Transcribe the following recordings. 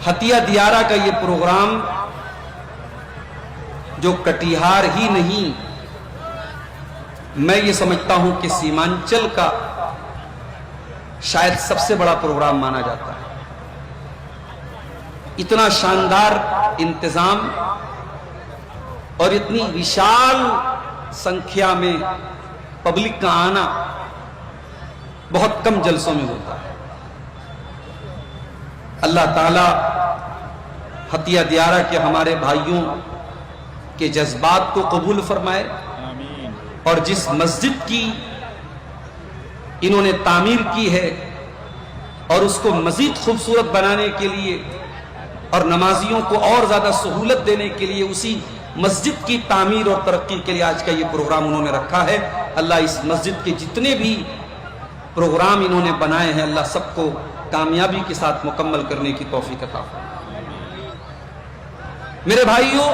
ہتھیا دیارہ کا یہ پروگرام جو کٹیہار ہی نہیں، میں یہ سمجھتا ہوں کہ سیمانچل کا شاید سب سے بڑا پروگرام مانا جاتا ہے۔ اتنا شاندار انتظام اور اتنی وشال سنکھیا میں پبلک کا آنا بہت کم جلسوں میں ہوتا ہے۔ اللہ تعالی ہتھیا دیارہ کے ہمارے بھائیوں کے جذبات کو قبول فرمائے، اور جس مسجد کی انہوں نے تعمیر کی ہے اور اس کو مزید خوبصورت بنانے کے لیے اور نمازیوں کو اور زیادہ سہولت دینے کے لیے اسی مسجد کی تعمیر اور ترقی کے لیے آج کا یہ پروگرام انہوں نے رکھا ہے۔ اللہ اس مسجد کے جتنے بھی پروگرام انہوں نے بنائے ہیں، اللہ سب کو کامیابی کے ساتھ مکمل کرنے کی توفیق عطا فرمائے۔ میرے بھائیوں،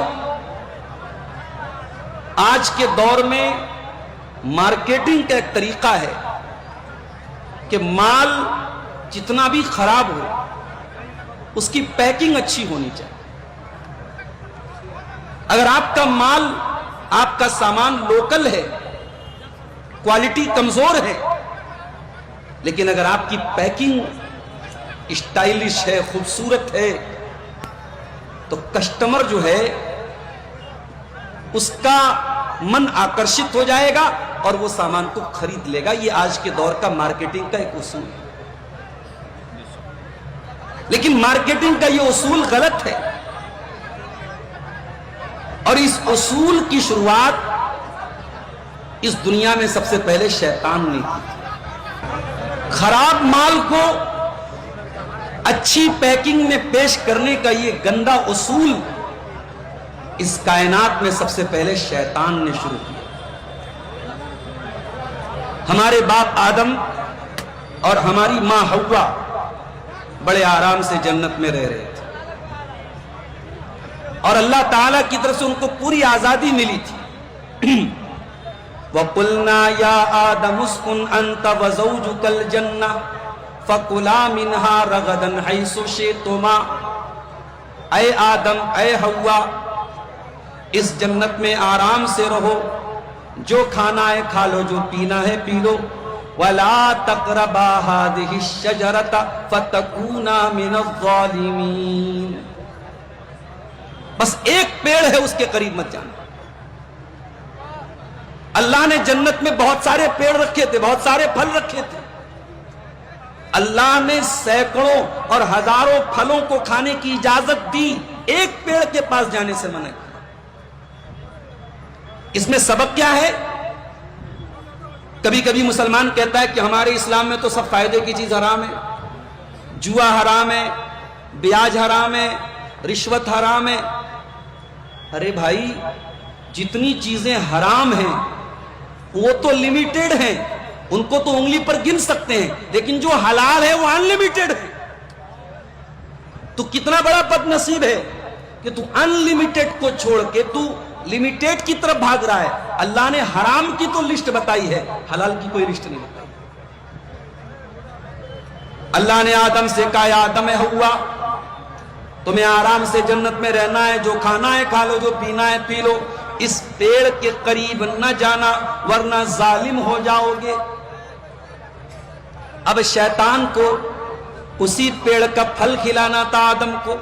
آج کے دور میں مارکیٹنگ کا ایک طریقہ ہے کہ مال جتنا بھی خراب ہو اس کی پیکنگ اچھی ہونی چاہیے۔ اگر آپ کا مال، آپ کا سامان لوکل ہے، کوالٹی کمزور ہے، لیکن اگر آپ کی پیکنگ اسٹائلش ہے، خوبصورت ہے، تو کسٹمر جو ہے اس کا من آکرشت ہو جائے گا اور وہ سامان کو خرید لے گا۔ یہ آج کے دور کا مارکیٹنگ کا ایک اصول ہے، لیکن مارکیٹنگ کا یہ اصول غلط ہے، اور اس اصول کی شروعات اس دنیا میں سب سے پہلے شیطان نے کی۔ خراب مال کو اچھی پیکنگ میں پیش کرنے کا یہ گندا اصول اس کائنات میں سب سے پہلے شیطان نے شروع کیا۔ ہمارے باپ آدم اور ہماری ماں حوا بڑے آرام سے جنت میں رہ رہے تھے، اور اللہ تعالیٰ کی طرف سے ان کو پوری آزادی ملی تھی۔ وَقُلْنَا يَا آدَمُ اسْكُنْ أَنْتَ وَزَوْجُكَ الْجَنَّةَ فَكُلَا مِنْهَا رَغَدًا حَيْثُ شِئْتُمَا۔ اے آدم، اے حوا، اس جنت میں آرام سے رہو، جو کھانا ہے کھا لو، جو پینا ہے پی لو۔ وَلَا تَقْرَبَا هَٰذِهِ الشَّجَرَةَ فَتَكُونَا مِنَ الظَّالِمِينَ۔ بس ایک پیڑ ہے، اس کے قریب مت جانا۔ اللہ نے جنت میں بہت سارے پیڑ رکھے تھے، بہت سارے پھل رکھے تھے۔ اللہ نے سینکڑوں اور ہزاروں پھلوں کو کھانے کی اجازت دی، ایک پیڑ کے پاس جانے سے منع کیا۔ اس میں سبب کیا ہے؟ کبھی کبھی مسلمان کہتا ہے کہ ہمارے اسلام میں تو سب فائدے کی چیز حرام ہے، جوا حرام ہے، بیاج حرام ہے، رشوت حرام ہے۔ ارے بھائی، جتنی چیزیں حرام ہیں وہ تو لیمیٹڈ ہیں، ان کو تو انگلی پر گن سکتے ہیں، لیکن جو حلال ہے وہ انلیمیٹڈ ہے۔ تو کتنا بڑا بد نصیب ہے کہ تو انلیمیٹڈ کو چھوڑ کے تو لمیٹڈ کی طرف بھاگ رہا ہے۔ اللہ نے حرام کی تو لسٹ بتائی ہے، حلال کی کوئی لسٹ نہیں بتائی۔ اللہ نے آدم سے کہا، یا آدم اے حوا، تمہیں آرام سے جنت میں رہنا ہے، جو کھانا ہے کھا لو، جو پینا ہے پی لو، اس پیڑ کے قریب نہ جانا ورنہ ظالم ہو جاؤ گے۔ اب شیطان کو اسی پیڑ کا پھل کھلانا تھا آدم کو۔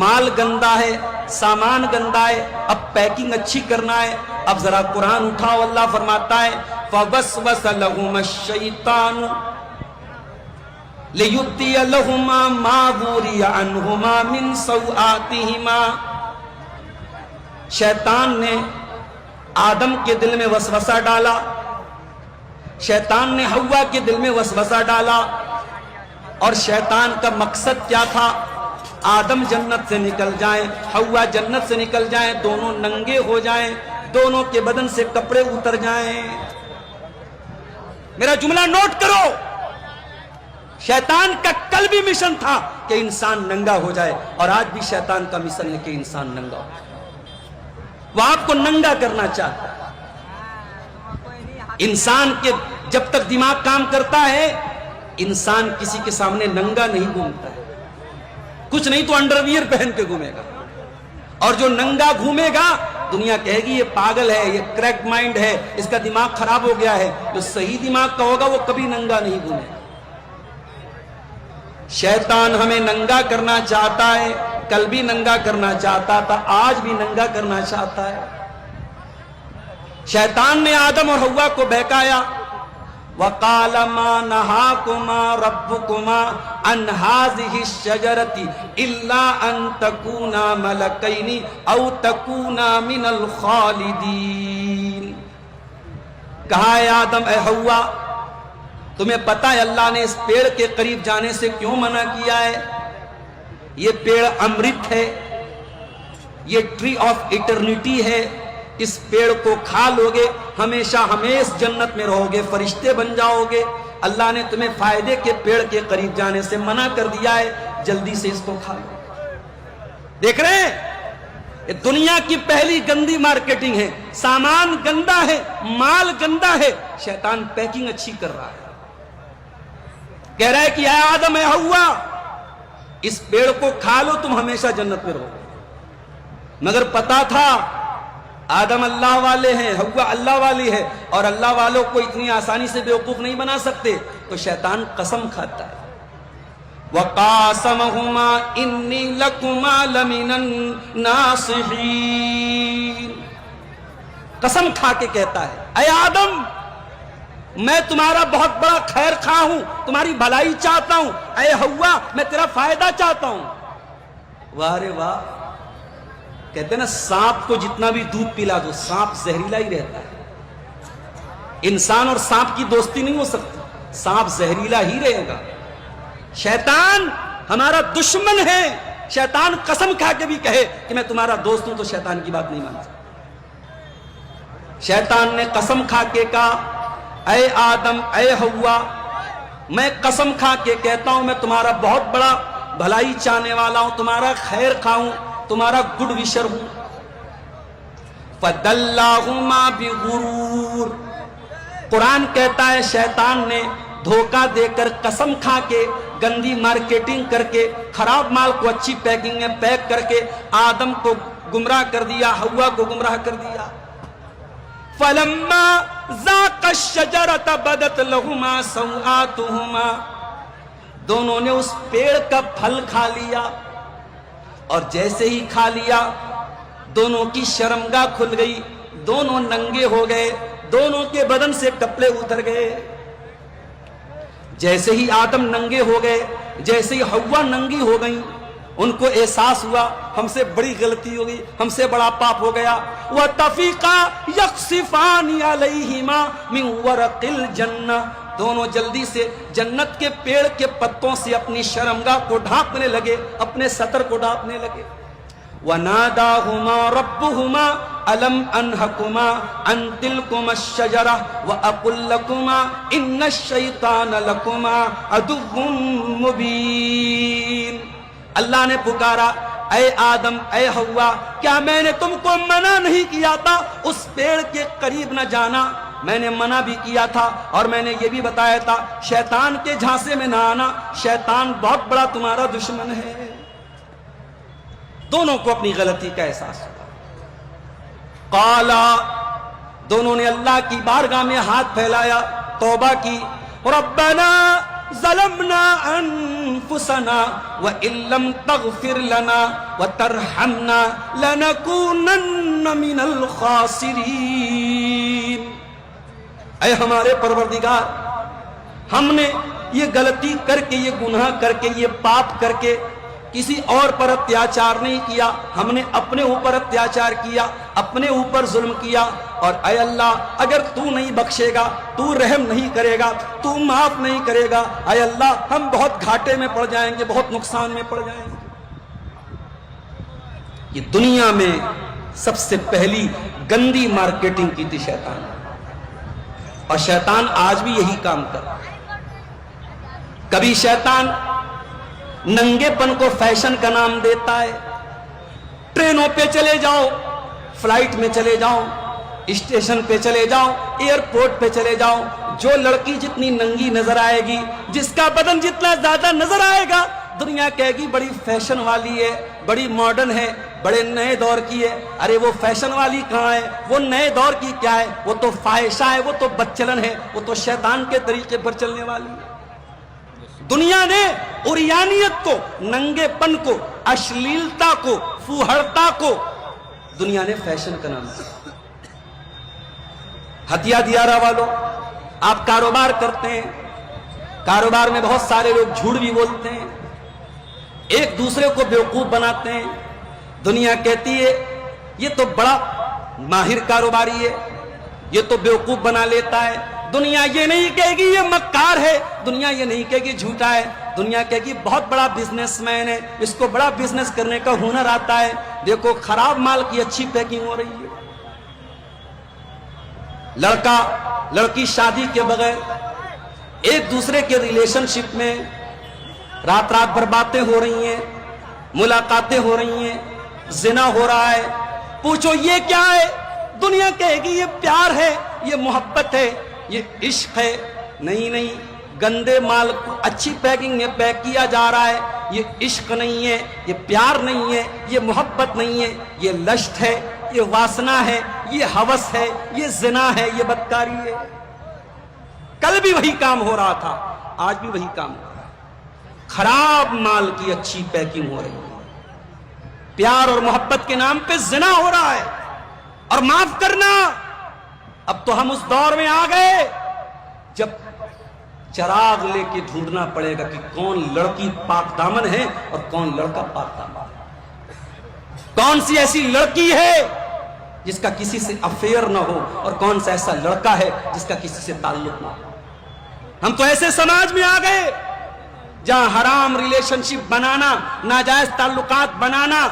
مال گندا ہے، سامان گندا ہے، اب پیکنگ اچھی کرنا ہے۔ اب ذرا قرآن اٹھاؤ، اللہ فرماتا ہے فَوَسْوَسَ لَهُمَا الشَّيْطَانُ لِيُبْدِيَ لَهُمَا مَا وُرِيَ عَنْهُمَا مِنْ سَوْآتِهِمَا۔ شیطان نے آدم کے دل میں وسوسہ ڈالا، شیطان نے حوا کے دل میں وسوسہ ڈالا، اور شیطان کا مقصد کیا تھا؟ آدم جنت سے نکل جائیں، حوا جنت سے نکل جائیں، دونوں ننگے ہو جائیں، دونوں کے بدن سے کپڑے اتر جائیں۔ میرا جملہ نوٹ کرو، شیطان کا کل بھی مشن تھا کہ انسان ننگا ہو جائے، اور آج بھی شیطان کا مشن ہے کہ انسان ننگا ہو جائے۔ وہ آپ کو ننگا کرنا چاہتا ہے۔ انسان کے جب تک دماغ کام کرتا ہے، انسان کسی کے سامنے ننگا نہیں گھومتا ہے۔ کچھ نہیں تو انڈرویئر پہن کے گھومے گا. اور جو ننگا گھومے گا دنیا کہے گی یہ پاگل ہے, یہ کریکٹ مائنڈ ہے, اس کا دماغ خراب ہو گیا ہے. جو صحیح دماغ کا ہوگا وہ کبھی ننگا نہیں گھومے گا. شیطان ہمیں ننگا کرنا چاہتا ہے, کل بھی ننگا کرنا چاہتا تھا, آج بھی ننگا کرنا چاہتا ہے. شیطان نے آدم اور حوا کو بہکایا. وَقَالَ مَا نَهَاكُمَا رَبُّكُمَا عَنْ هَٰذِهِ الشَّجَرَةِ إِلَّا أَن تَكُونَا مَلَكَيْنِ أَوْ تَكُونَا مِنَ الْخَالِدِينَ. کہا اے آدم اے حوا, تمہیں پتہ ہے اللہ نے اس پیڑ کے قریب جانے سے کیوں منع کیا ہے؟ یہ پیڑ امرت ہے, یہ ٹری آف ایٹرنیٹی ہے. اس پیڑ کو کھا لوگے ہمیشہ ہمیش جنت میں رہو گے, فرشتے بن جاؤ گے. اللہ نے تمہیں فائدے کے پیڑ کے قریب جانے سے منع کر دیا ہے, جلدی سے اس کو کھا لو. دیکھ رہے ہیں یہ دنیا کی پہلی گندی مارکیٹنگ ہے. سامان گندا ہے, مال گندا ہے, شیطان پیکنگ اچھی کر رہا ہے. کہہ رہا ہے کہ اے آدم اے حوا, اس پیڑ کو کھا لو تم ہمیشہ جنت میں رہو گے. مگر پتا تھا آدم اللہ والے ہیں, حوا اللہ والی ہے, اور اللہ والوں کو اتنی آسانی سے بیوقوف نہیں بنا سکتے. تو شیطان قسم کھاتا ہے. وَقَاسَمَهُمَا إِنِّي لَكُمَا لَمِنَ النَّاصِحِينَ. قسم کھا کے کہتا ہے اے آدم میں تمہارا بہت بڑا خیر خواہ ہوں, تمہاری بھلائی چاہتا ہوں. اے حوا میں تیرا فائدہ چاہتا ہوں. واہ رے واہ. کہتے ہیں نا سانپ کو جتنا بھی دودھ پلا دو سانپ زہریلا ہی رہتا ہے. انسان اور سانپ کی دوستی نہیں ہو سکتی, سانپ زہریلا ہی رہے گا. شیطان ہمارا دشمن ہے. شیطان قسم کھا کے بھی کہے کہ میں تمہارا دوست ہوں تو شیطان کی بات نہیں مانتا. شیطان نے قسم کھا کے کہا اے آدم اے حوا میں قسم کھا کے کہتا ہوں میں تمہارا بہت بڑا بھلائی چاہنے والا ہوں, تمہارا خیر خواہ ہوں, تمہارا گڈ وشر ہوں. فَدَلَّاهُمَا بِغُرُورٍ. قرآن کہتا ہے شیطان نے دھوکہ دے کر, قسم کھا کے, گندی مارکیٹنگ کر کے, خراب مال کو اچھی پیکنگ میں پیک کر کے آدم کو گمراہ کر دیا, حوا کو گمراہ کر دیا. فَلَمَّا ذَاقَ الشَّجَرَةَ بَدَتْ لَهُمَا سَوْآتُهُمَا. دونوں نے اس پیڑ کا پھل کھا لیا, اور جیسے ہی کھا لیا دونوں کی شرمگاہ کھل گئی, دونوں ننگے ہو گئے, دونوں کے بدن سے کپڑے اتر گئے. جیسے ہی آدم ننگے ہو گئے, جیسے ہی حوا ننگی ہو گئی, ان کو احساس ہوا ہم سے بڑی غلطی ہو گئی, ہم سے بڑا پاپ ہو گیا. وَتَفِقَا يَخْصِفَانِ عَلَيْهِمَا مِنْ وَرَقِ الْجَنَّةِ. دونوں جلدی سے جنت کے پیڑ کے پتوں سے اپنی شرمگاہ کو ڈھانپنے لگے, اپنے سطر کو ڈھانپنے لگے. وَنَادَاهُمَا رَبُّهُمَا أَلَمْ أَنْهَكُمَا أَنْ تِلْكُمَا الشَّجَرَةَ وَأَقُلْ لَكُمَا إِنَّ الشَّيْطَانَ لَكُمَا عَدُوٌّ مُبِينٌ. اللہ نے پکارا اے آدم اے حوا کیا میں نے تم کو منع نہیں کیا تھا اس پیڑ کے قریب نہ جانا؟ میں نے منع بھی کیا تھا, اور میں نے یہ بھی بتایا تھا شیطان کے جھانسے میں نہ آنا, شیطان بہت بڑا تمہارا دشمن ہے. دونوں کو اپنی غلطی کا احساس ہوا. قالا, دونوں نے اللہ کی بارگاہ میں ہاتھ پھیلایا, توبہ کی. ربنا ظلمنا انفسنا وان لم تغفر لنا وترحمنا لنكونن من الخاسرین. اے ہمارے پروردگار ہم نے یہ غلطی کر کے, یہ گناہ کر کے, یہ پاپ کر کے کسی اور پر اتیاچار نہیں کیا, ہم نے اپنے اوپر اتیاچار کیا, اپنے اوپر ظلم کیا. اور اے اللہ اگر تو نہیں بخشے گا, تو رحم نہیں کرے گا, تو معاف نہیں کرے گا, اے اللہ ہم بہت گھاٹے میں پڑ جائیں گے, بہت نقصان میں پڑ جائیں گے. یہ دنیا میں سب سے پہلی گندی مارکیٹنگ کی تھی شیطان, اور شیطان آج بھی یہی کام کر رہا ہے. کبھی شیطان ننگے پن کو فیشن کا نام دیتا ہے. ٹرینوں پہ چلے جاؤ, فلائٹ میں چلے جاؤ, اسٹیشن پہ چلے جاؤ, ایئرپورٹ پہ چلے جاؤ, جو لڑکی جتنی ننگی نظر آئے گی, جس کا بدن جتنا زیادہ نظر آئے گا, دنیا کہے گی بڑی فیشن والی ہے، بڑی ماڈرن ہے، بڑے نئے دور کی ہے. ارے وہ فیشن والی کہاں ہے، وہ نئے دور کی کیا ہے، وہ تو فاحشہ ہے، وہ تو بدچلن ہے، وہ تو شیطان کے طریقے پر چلنے والی ہے. دنیا نے عریانیت کو، ننگے پن کو، اشلیلتا کو، فوہڑتا کو دنیا نے فیشن کا نام دیا. ہتھیا دیارہ والوں، آپ کاروبار کرتے ہیں، کاروبار میں بہت سارے لوگ جھوٹ بھی بولتے ہیں، ایک دوسرے کو بیوقوف بناتے ہیں. دنیا کہتی ہے یہ تو بڑا ماہر کاروباری ہے، یہ تو بیوقوف بنا لیتا ہے. دنیا یہ نہیں کہے گی یہ مکار ہے، دنیا یہ نہیں کہے گی جھوٹا ہے، دنیا کہے گی بہت بڑا بزنس مین ہے، اس کو بڑا بزنس کرنے کا ہنر آتا ہے. دیکھو خراب مال کی اچھی پیکنگ ہو رہی ہے. لڑکا لڑکی شادی کے بغیر ایک دوسرے کے ریلیشن شپ میں رات رات بھر باتیں ہو رہی ہیں، ملاقاتیں ہو رہی ہیں، زنا ہو رہا ہے. پوچھو یہ کیا ہے؟ دنیا کہے گی یہ پیار ہے، یہ محبت ہے، یہ عشق ہے. نہیں نہیں، گندے مال کو اچھی پیکنگ میں پیک کیا جا رہا ہے. یہ عشق نہیں ہے، یہ پیار نہیں ہے، یہ محبت نہیں ہے، یہ لشت ہے، یہ واسنا ہے، یہ ہوس ہے، یہ زنا ہے، یہ بدکاری ہے. کل بھی وہی کام ہو رہا تھا، آج بھی وہی کام ہو رہا ہے. خراب مال کی اچھی پیکنگ ہو رہی ہے، پیار اور محبت کے نام پہ زنا ہو رہا ہے. اور معاف کرنا، اب تو ہم اس دور میں آ گئے جب چراغ لے کے ڈھونڈنا پڑے گا کہ کون لڑکی پاک دامن ہے اور کون لڑکا پاک دامن ہے. کون سی ایسی لڑکی ہے جس کا کسی سے افیئر نہ ہو اور کون سا ایسا لڑکا ہے جس کا کسی سے تعلق نہ ہو. ہم تو ایسے سماج میں آ گئے جہاں حرام ریلیشن شپ بنانا، ناجائز تعلقات بنانا،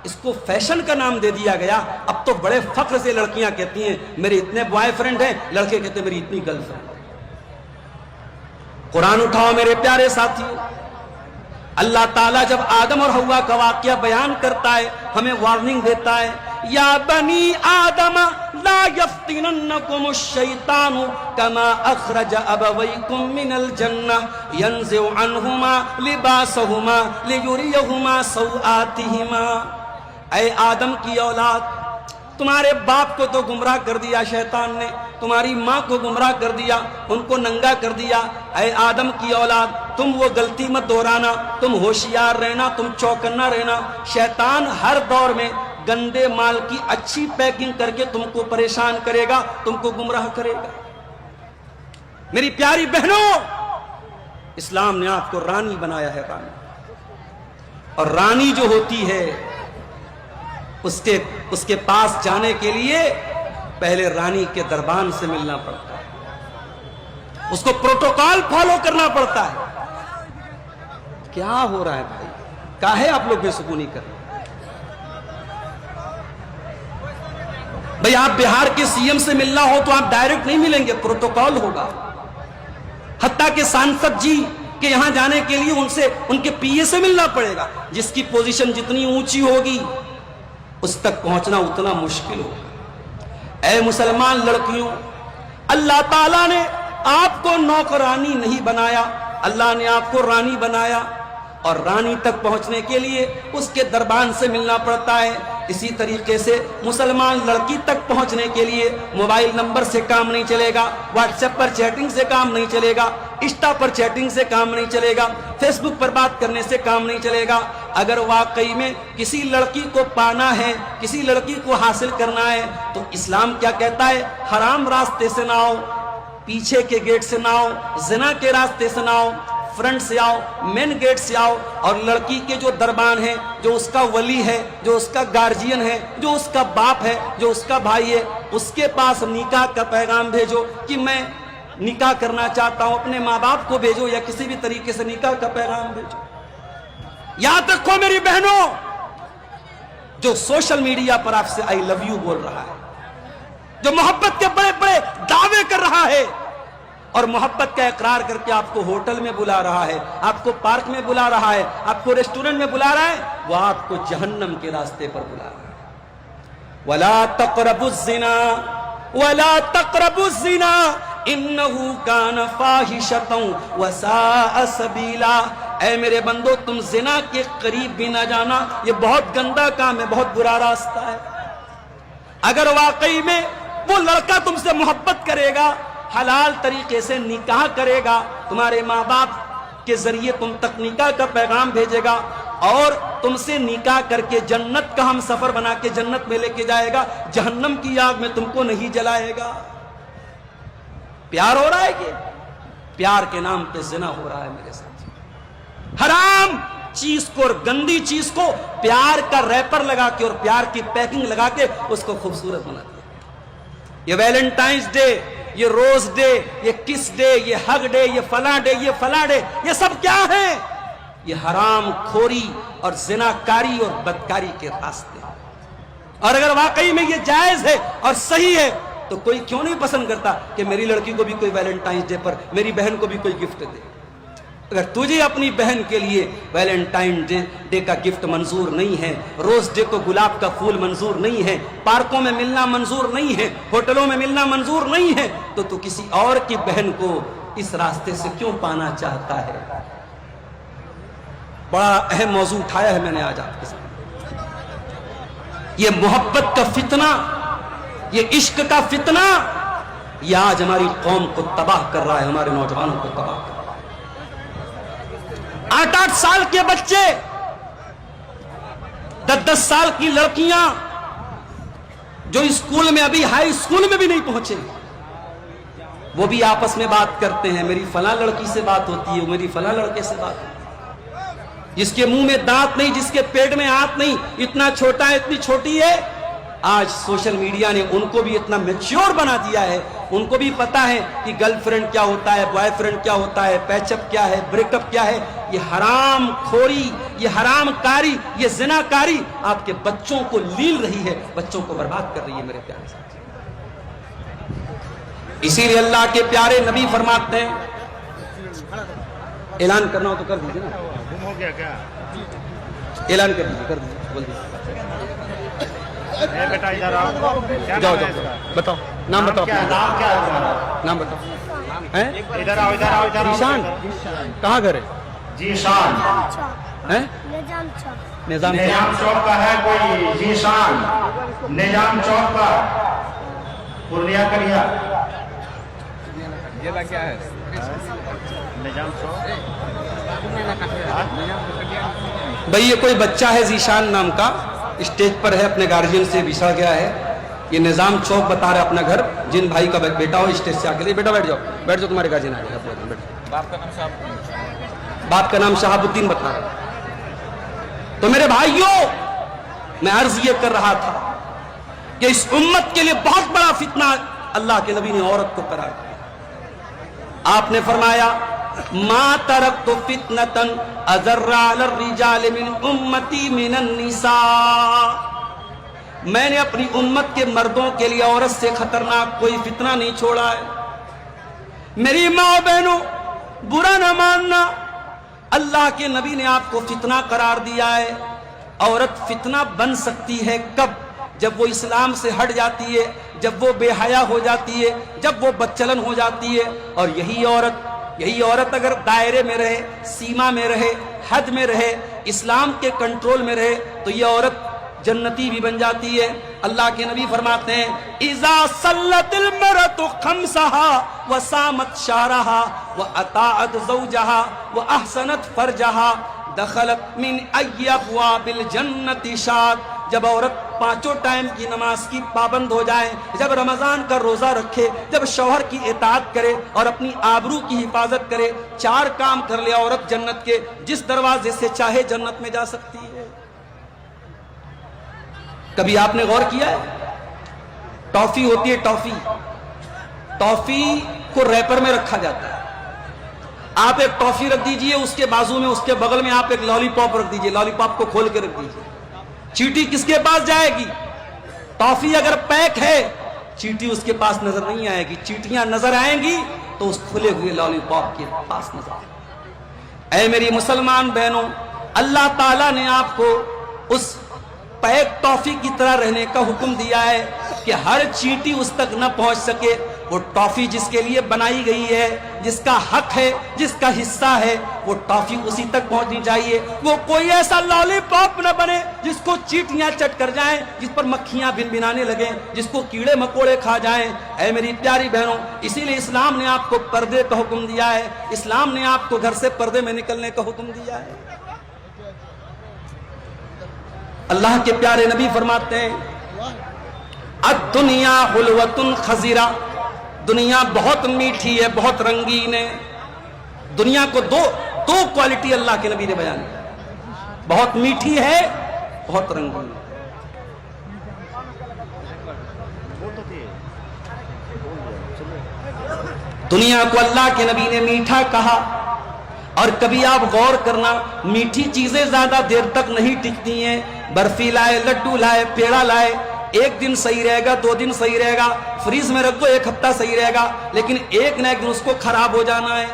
اس کو فیشن کا نام دے دیا گیا. اب تو بڑے فخر سے لڑکیاں کہتی ہیں میرے اتنے بوائے فرینڈ ہیں، لڑکے کہتے ہیں میری اتنی گرل فرینڈ. قرآن اٹھاؤ میرے پیارے ساتھیوں. اللہ تعالیٰ جب آدم اور حوا کا واقعہ بیان کرتا ہے ہمیں وارننگ دیتا ہے، یا بنی آدم لا یفتننکم الشیطان کما اخرج ابویکم من الجنہ ینزع عنہما لباسہما لیریہما سوآتہما. اے آدم کی اولاد، تمہارے باپ کو تو گمراہ کر دیا شیطان نے، تمہاری ماں کو گمراہ کر دیا، ان کو ننگا کر دیا. اے آدم کی اولاد، تم وہ غلطی مت دہرانا، تم ہوشیار رہنا، تم چوکنا رہنا. شیطان ہر دور میں گندے مال کی اچھی پیکنگ کر کے تم کو پریشان کرے گا، تم کو گمراہ کرے گا. میری پیاری بہنوں، اسلام نے آپ کو رانی بنایا ہے. رانی، اور رانی جو ہوتی ہے اس کے پاس جانے کے لیے پہلے رانی کے دربان سے ملنا پڑتا ہے، اس کو پروٹوکال فالو کرنا پڑتا ہے. کیا ہو رہا ہے بھائی؟ کاہے آپ لوگ بے سکونی کر رہے ہیں؟ بھائی آپ بہار کے سی ایم سے ملنا ہو تو آپ ڈائریکٹ نہیں ملیں گے، پروٹوکال ہوگا. حتیٰ کہ سانسد جی کے یہاں جانے کے لیے ان کے پی اے سے ملنا پڑے گا. جس کی پوزیشن جتنی اونچی ہوگی اس تک پہنچنا اتنا مشکل ہوگا. اے مسلمان لڑکیوں، اللہ تعالیٰ نے آپ کو نوکرانی نہیں بنایا، اللہ نے آپ کو رانی بنایا. اور رانی تک پہنچنے کے لیے اس کے دربان سے ملنا پڑتا ہے. اسی طریقے سے مسلمان لڑکی تک پہنچنے کے لیے موبائل نمبر سے کام نہیں چلے گا، واٹس ایپ پر چیٹنگ سے کام نہیں چلے گا، انسٹا پر چیٹنگ سے کام نہیں چلے گا، فیس بک پر بات کرنے سے کام نہیں چلے گا. اگر واقعی میں کسی لڑکی کو پانا ہے، کسی لڑکی کو حاصل کرنا ہے تو اسلام کیا کہتا ہے؟ حرام راستے سے نہ آؤ، پیچھے کے گیٹ سے نہ آؤ، زنا کے راستے سے نہ آؤ، فرنٹ سے آؤ، مین گیٹ سے آؤ. اور لڑکی کے جو دربان ہے، جو اس کا ولی ہے، جو اس کا گارجین ہے، جو اس کا باپ ہے، جو اس کا بھائی ہے، اس کے پاس نکاح کا پیغام بھیجو کہ میں نکاح کرنا چاہتا ہوں. اپنے ماں باپ کو بھیجو یا کسی بھی طریقے سے نکاح کا پیغام بھیجو. یاد رکھو میری بہنوں، جو سوشل میڈیا پر آپ سے آئی لو یو بول رہا ہے، جو محبت کے بڑے بڑے دعوے کر رہا ہے اور محبت کا اقرار کر کے آپ کو ہوٹل میں بلا رہا ہے، آپ کو پارک میں بلا رہا ہے، آپ کو ریسٹورنٹ میں بلا رہا ہے، وہ آپ کو جہنم کے راستے پر بلا رہا ہے. وَلَا تَقْرَبُوا الزِّنَا وَلَا تَقْرَبُوا الزِّنَا إِنَّهُ كَانَ فَاحِشَةً وَسَاءَ سَبِيلًا. اے میرے بندو تم زنا کے قریب بھی نہ جانا، یہ بہت گندا کام ہے، بہت برا راستہ ہے۔ اگر واقعی میں وہ لڑکا تم سے محبت کرے گا، حلال طریقے سے نکاح کرے گا، تمہارے ماں باپ کے ذریعے تم تک نکاح کا پیغام بھیجے گا اور تم سے نکاح کر کے جنت کا ہم سفر بنا کے جنت میں لے کے جائے گا، جہنم کی آگ میں تم کو نہیں جلائے گا۔ پیار ہو رہا ہے کہ پیار کے نام پہ زنا ہو رہا ہے میرے ساتھ۔ حرام چیز کو اور گندی چیز کو پیار کا ریپر لگا کے اور پیار کی پیکنگ لگا کے اس کو خوبصورت بنا دیا۔ یہ ویلنٹائنز ڈے، یہ روز ڈے، یہ کس ڈے، یہ ہگ ڈے، یہ فلاں ڈے، یہ فلاں ڈے، یہ سب کیا ہے؟ یہ حرام خوری اور زناکاری اور بدکاری کے راستے۔ اور اگر واقعی میں یہ جائز ہے اور صحیح ہے تو کوئی کیوں نہیں پسند کرتا کہ میری لڑکی کو بھی کوئی ویلنٹائنز ڈے پر میری بہن کو بھی کوئی گفٹ دے۔ اگر تجھے اپنی بہن کے لیے ویلنٹائن ڈے کا گفٹ منظور نہیں ہے، روز ڈے کو گلاب کا پھول منظور نہیں ہے، پارکوں میں ملنا منظور نہیں ہے، ہوٹلوں میں ملنا منظور نہیں ہے، تو تو کسی اور کی بہن کو اس راستے سے کیوں پانا چاہتا ہے؟ بڑا اہم موضوع اٹھایا ہے میں نے آج آپ کے سامنے۔ یہ محبت کا فتنہ، یہ عشق کا فتنہ، یہ آج ہماری قوم کو تباہ کر رہا ہے، ہمارے نوجوانوں کو تباہ کر رہا ہے۔ 8-8 سال کے بچے، 10-10 سال کی لڑکیاں جو اسکول میں ابھی ہائی اسکول میں بھی نہیں پہنچے، وہ بھی آپس میں بات کرتے ہیں، میری فلاں لڑکی سے بات ہوتی ہے، میری فلاں لڑکے سے بات ہوتی ہے۔ جس کے منہ میں دانت نہیں، جس کے پیٹ میں ہاتھ نہیں، اتنا چھوٹا ہے، اتنی چھوٹی ہے، آج سوشل میڈیا نے ان کو بھی اتنا میچور بنا دیا ہے، ان کو بھی پتا ہے کہ گرل فرینڈ کیا ہوتا ہے، بوائے فرینڈ کیا ہوتا ہے، پیچ اپ کیا ہے، بریک اپ کیا ہے۔ یہ حرام خوری، یہ حرام کاری، یہ زنا کاری آپ کے بچوں کو لیل رہی ہے، بچوں کو برباد کر رہی ہے میرے پیارے ساتھی۔ اسی لیے اللہ کے پیارے نبی فرماتے ہیں، اعلان کرنا ہو تو کر دیجیے نا، ہو گیا کیا؟ اعلان کر دیجیے، کر دیجیے، بول دیجیے۔ بیٹا ادھر آؤ، جاؤ جاؤ، بتاؤ نام، بتاؤ نام، بتاؤ۔ ادھر آؤ، ادھر آؤ، ادھر۔ ذیشان، کہاں گھر ہے؟ ذیشان نظام چوک کا ہے کوئی؟ ذیشان نظام چوک کا، پورنیہ کریا۔ یہ کیا ہے؟ نظام چوک۔ بھائی یہ کوئی بچہ ہے ذیشان نام کا، اسٹیج پر ہے، اپنے گارجین سے بچھڑ گیا ہے، یہ نظام چوک بتا رہا ہے اپنا گھر، جن بھائی کا بیٹا ہو اسٹیج سے آ کے، بیٹا بیٹھ جاؤ، بیٹھ جاؤ، تمہارے گارجین آ جائے گا۔ باپ کا نام شہاب الدین بتا رہا ہے۔ تو میرے بھائیوں، میں عرض یہ کر رہا تھا کہ اس امت کے لیے بہت بڑا فتنہ اللہ کے نبی نے عورت کو قرار دیا۔ آپ نے فرمایا، ما ترکت فتنة اضر علی الرجال من امتی من النساء، میں نے اپنی امت کے مردوں کے لیے عورت سے خطرناک کوئی فتنہ نہیں چھوڑا ہے۔ میری ماں بہنوں، برا نہ ماننا، اللہ کے نبی نے آپ کو فتنہ قرار دیا ہے۔ عورت فتنہ بن سکتی ہے کب؟ جب وہ اسلام سے ہٹ جاتی ہے، جب وہ بے حیا ہو جاتی ہے، جب وہ بدچلن ہو جاتی ہے۔ اور یہی عورت اگر دائرے میں رہے، سیما میں رہے، حد میں رہے، اسلام کے کنٹرول میں رہے، تو یہ عورت جنتی بھی بن جاتی ہے۔ اللہ کے نبی فرماتے ہیں، اذا صلت المرأة خمسها وصامت شهرها واطاعت زوجها واحسنت فرجها دخلت من ای ابواب الجنة شاءت۔ جب عورت 5 ٹائم کی نماز کی پابند ہو جائے، جب رمضان کا روزہ رکھے، جب شوہر کی اطاعت کرے اور اپنی آبرو کی حفاظت کرے، 4 کام کر لے، عورت جنت کے جس دروازے سے چاہے جنت میں جا سکتی ہے۔ کبھی آپ نے غور کیا ہے؟ ٹافی ہوتی ہے، ٹافی کو ریپر میں رکھا جاتا ہے۔ آپ ایک ٹافی رکھ دیجئے، اس کے بازو میں، اس کے بغل میں آپ ایک لالی پاپ رکھ دیجئے، لالی پاپ کو کھول کے رکھ دیجئے۔ چیٹی کس کے پاس جائے گی؟ ٹافی اگر پیک ہے، چیٹی اس کے پاس نظر نہیں آئے گی، چیٹیاں نظر آئیں گی تو اس کھلے ہوئے لالی پاپ کے پاس نظر آئے گی۔ اے میری مسلمان بہنوں، اللہ تعالیٰ نے آپ کو اس پیک ٹافی کی طرح رہنے کا حکم دیا ہے کہ ہر چیٹی اس تک نہ پہنچ سکے، وہ ٹافی جس کے لیے بنائی گئی ہے، جس کا حق ہے، جس کا حصہ ہے، وہ ٹافی اسی تک پہنچنی چاہیے۔ وہ کوئی ایسا لالی پاپ نہ بنے جس کو چیٹیاں چٹ کر جائیں، جس پر مکھیاں بن بنانے لگیں، جس کو کیڑے مکوڑے کھا جائیں۔ اے میری پیاری بہنوں، اسی لیے اسلام نے آپ کو پردے کا حکم دیا ہے، اسلام نے آپ کو گھر سے پردے میں نکلنے کا حکم دیا ہے۔ اللہ کے پیارے نبی فرماتے ہیں الدنیا حلوۃ خضرہ، دنیا بہت میٹھی ہے، بہت رنگین ہے۔ دنیا کو دو کوالٹی اللہ کے نبی نے بیان کی، بہت میٹھی ہے، بہت رنگین ہے۔ دنیا کو اللہ کے نبی نے میٹھا کہا، اور کبھی آپ غور کرنا، میٹھی چیزیں زیادہ دیر تک نہیں ٹکتی ہیں۔ برفی لائے، لڈو لائے، پیڑا لائے، ایک دن صحیح رہے گا، 2 دن صحیح رہے گا، فریز میں رکھ دو 1 ہفتہ صحیح رہے گا، لیکن ایک نہ ایک دن اس کو خراب ہو جانا ہے۔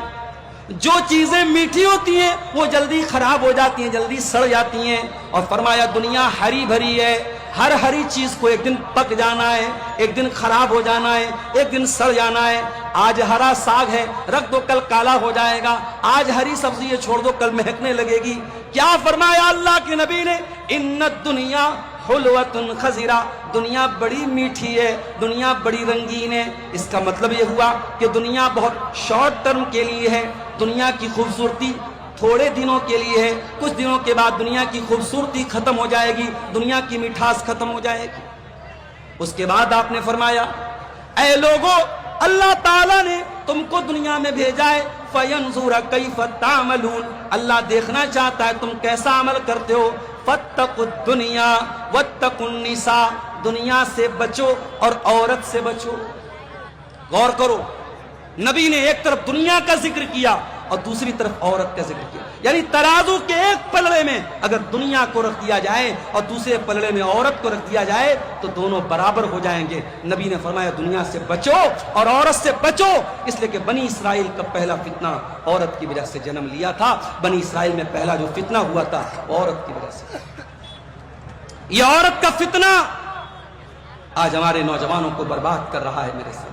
جو چیزیں میٹھی ہوتی ہیں وہ جلدی خراب ہو جاتی ہیں، جلدی سڑ جاتی ہیں۔ اور فرمایا دنیا ہری بھری ہے، ہر ہری چیز کو ایک دن پک جانا ہے، ایک دن خراب ہو جانا ہے، ایک دن سڑ جانا ہے۔ آج ہرا ساگ ہے، رکھ دو کل کالا ہو جائے گا، آج ہری سبزی ہے چھوڑ دو کل مہکنے لگے گی۔ کیا فرمایا اللہ کے نبی نے؟ ان الدنیا حلوۃ خضرہ، دنیا بڑی میٹھی ہے، دنیا بڑی رنگین ہے۔ اس کا مطلب یہ ہوا کہ دنیا بہت شارٹ ٹرم کے لیے ہے، دنیا کی خوبصورتی تھوڑے دنوں کے لیے ہے، کچھ دنوں کے بعد دنیا کی خوبصورتی ختم ہو جائے گی، دنیا کی مٹھاس ختم ہو جائے گی۔ اس کے بعد آپ نے فرمایا اے لوگو، اللہ تعالیٰ نے تم کو دنیا میں بھیجا ہے فَيَنْظُرَ كَيْفَ تَعْمَلُونَ، اللہ دیکھنا چاہتا ہے تم کیسا عمل کرتے ہو۔ فَاتَّقُوا الدُّنْيَا وَاتَّقُوا النِّسَاءَ، دنیا سے بچو اور عورت سے بچو۔ غور کرو، نبی نے ایک طرف دنیا کا ذکر کیا اور دوسری طرف عورت کا ذکر کیا، یعنی ترازو کے ایک پلڑے میں اگر دنیا کو رکھ دیا جائے اور دوسرے پلڑے میں عورت کو رکھ دیا جائے تو دونوں برابر ہو جائیں گے۔ نبی نے فرمایا دنیا سے بچو اور عورت سے بچو، اس لیے کہ بنی اسرائیل کا پہلا فتنہ عورت کی وجہ سے جنم لیا تھا۔ بنی اسرائیل میں پہلا جو فتنہ ہوا تھا عورت کی وجہ سے۔ یہ عورت کا فتنہ آج ہمارے نوجوانوں کو برباد کر رہا ہے۔ میرے ساتھ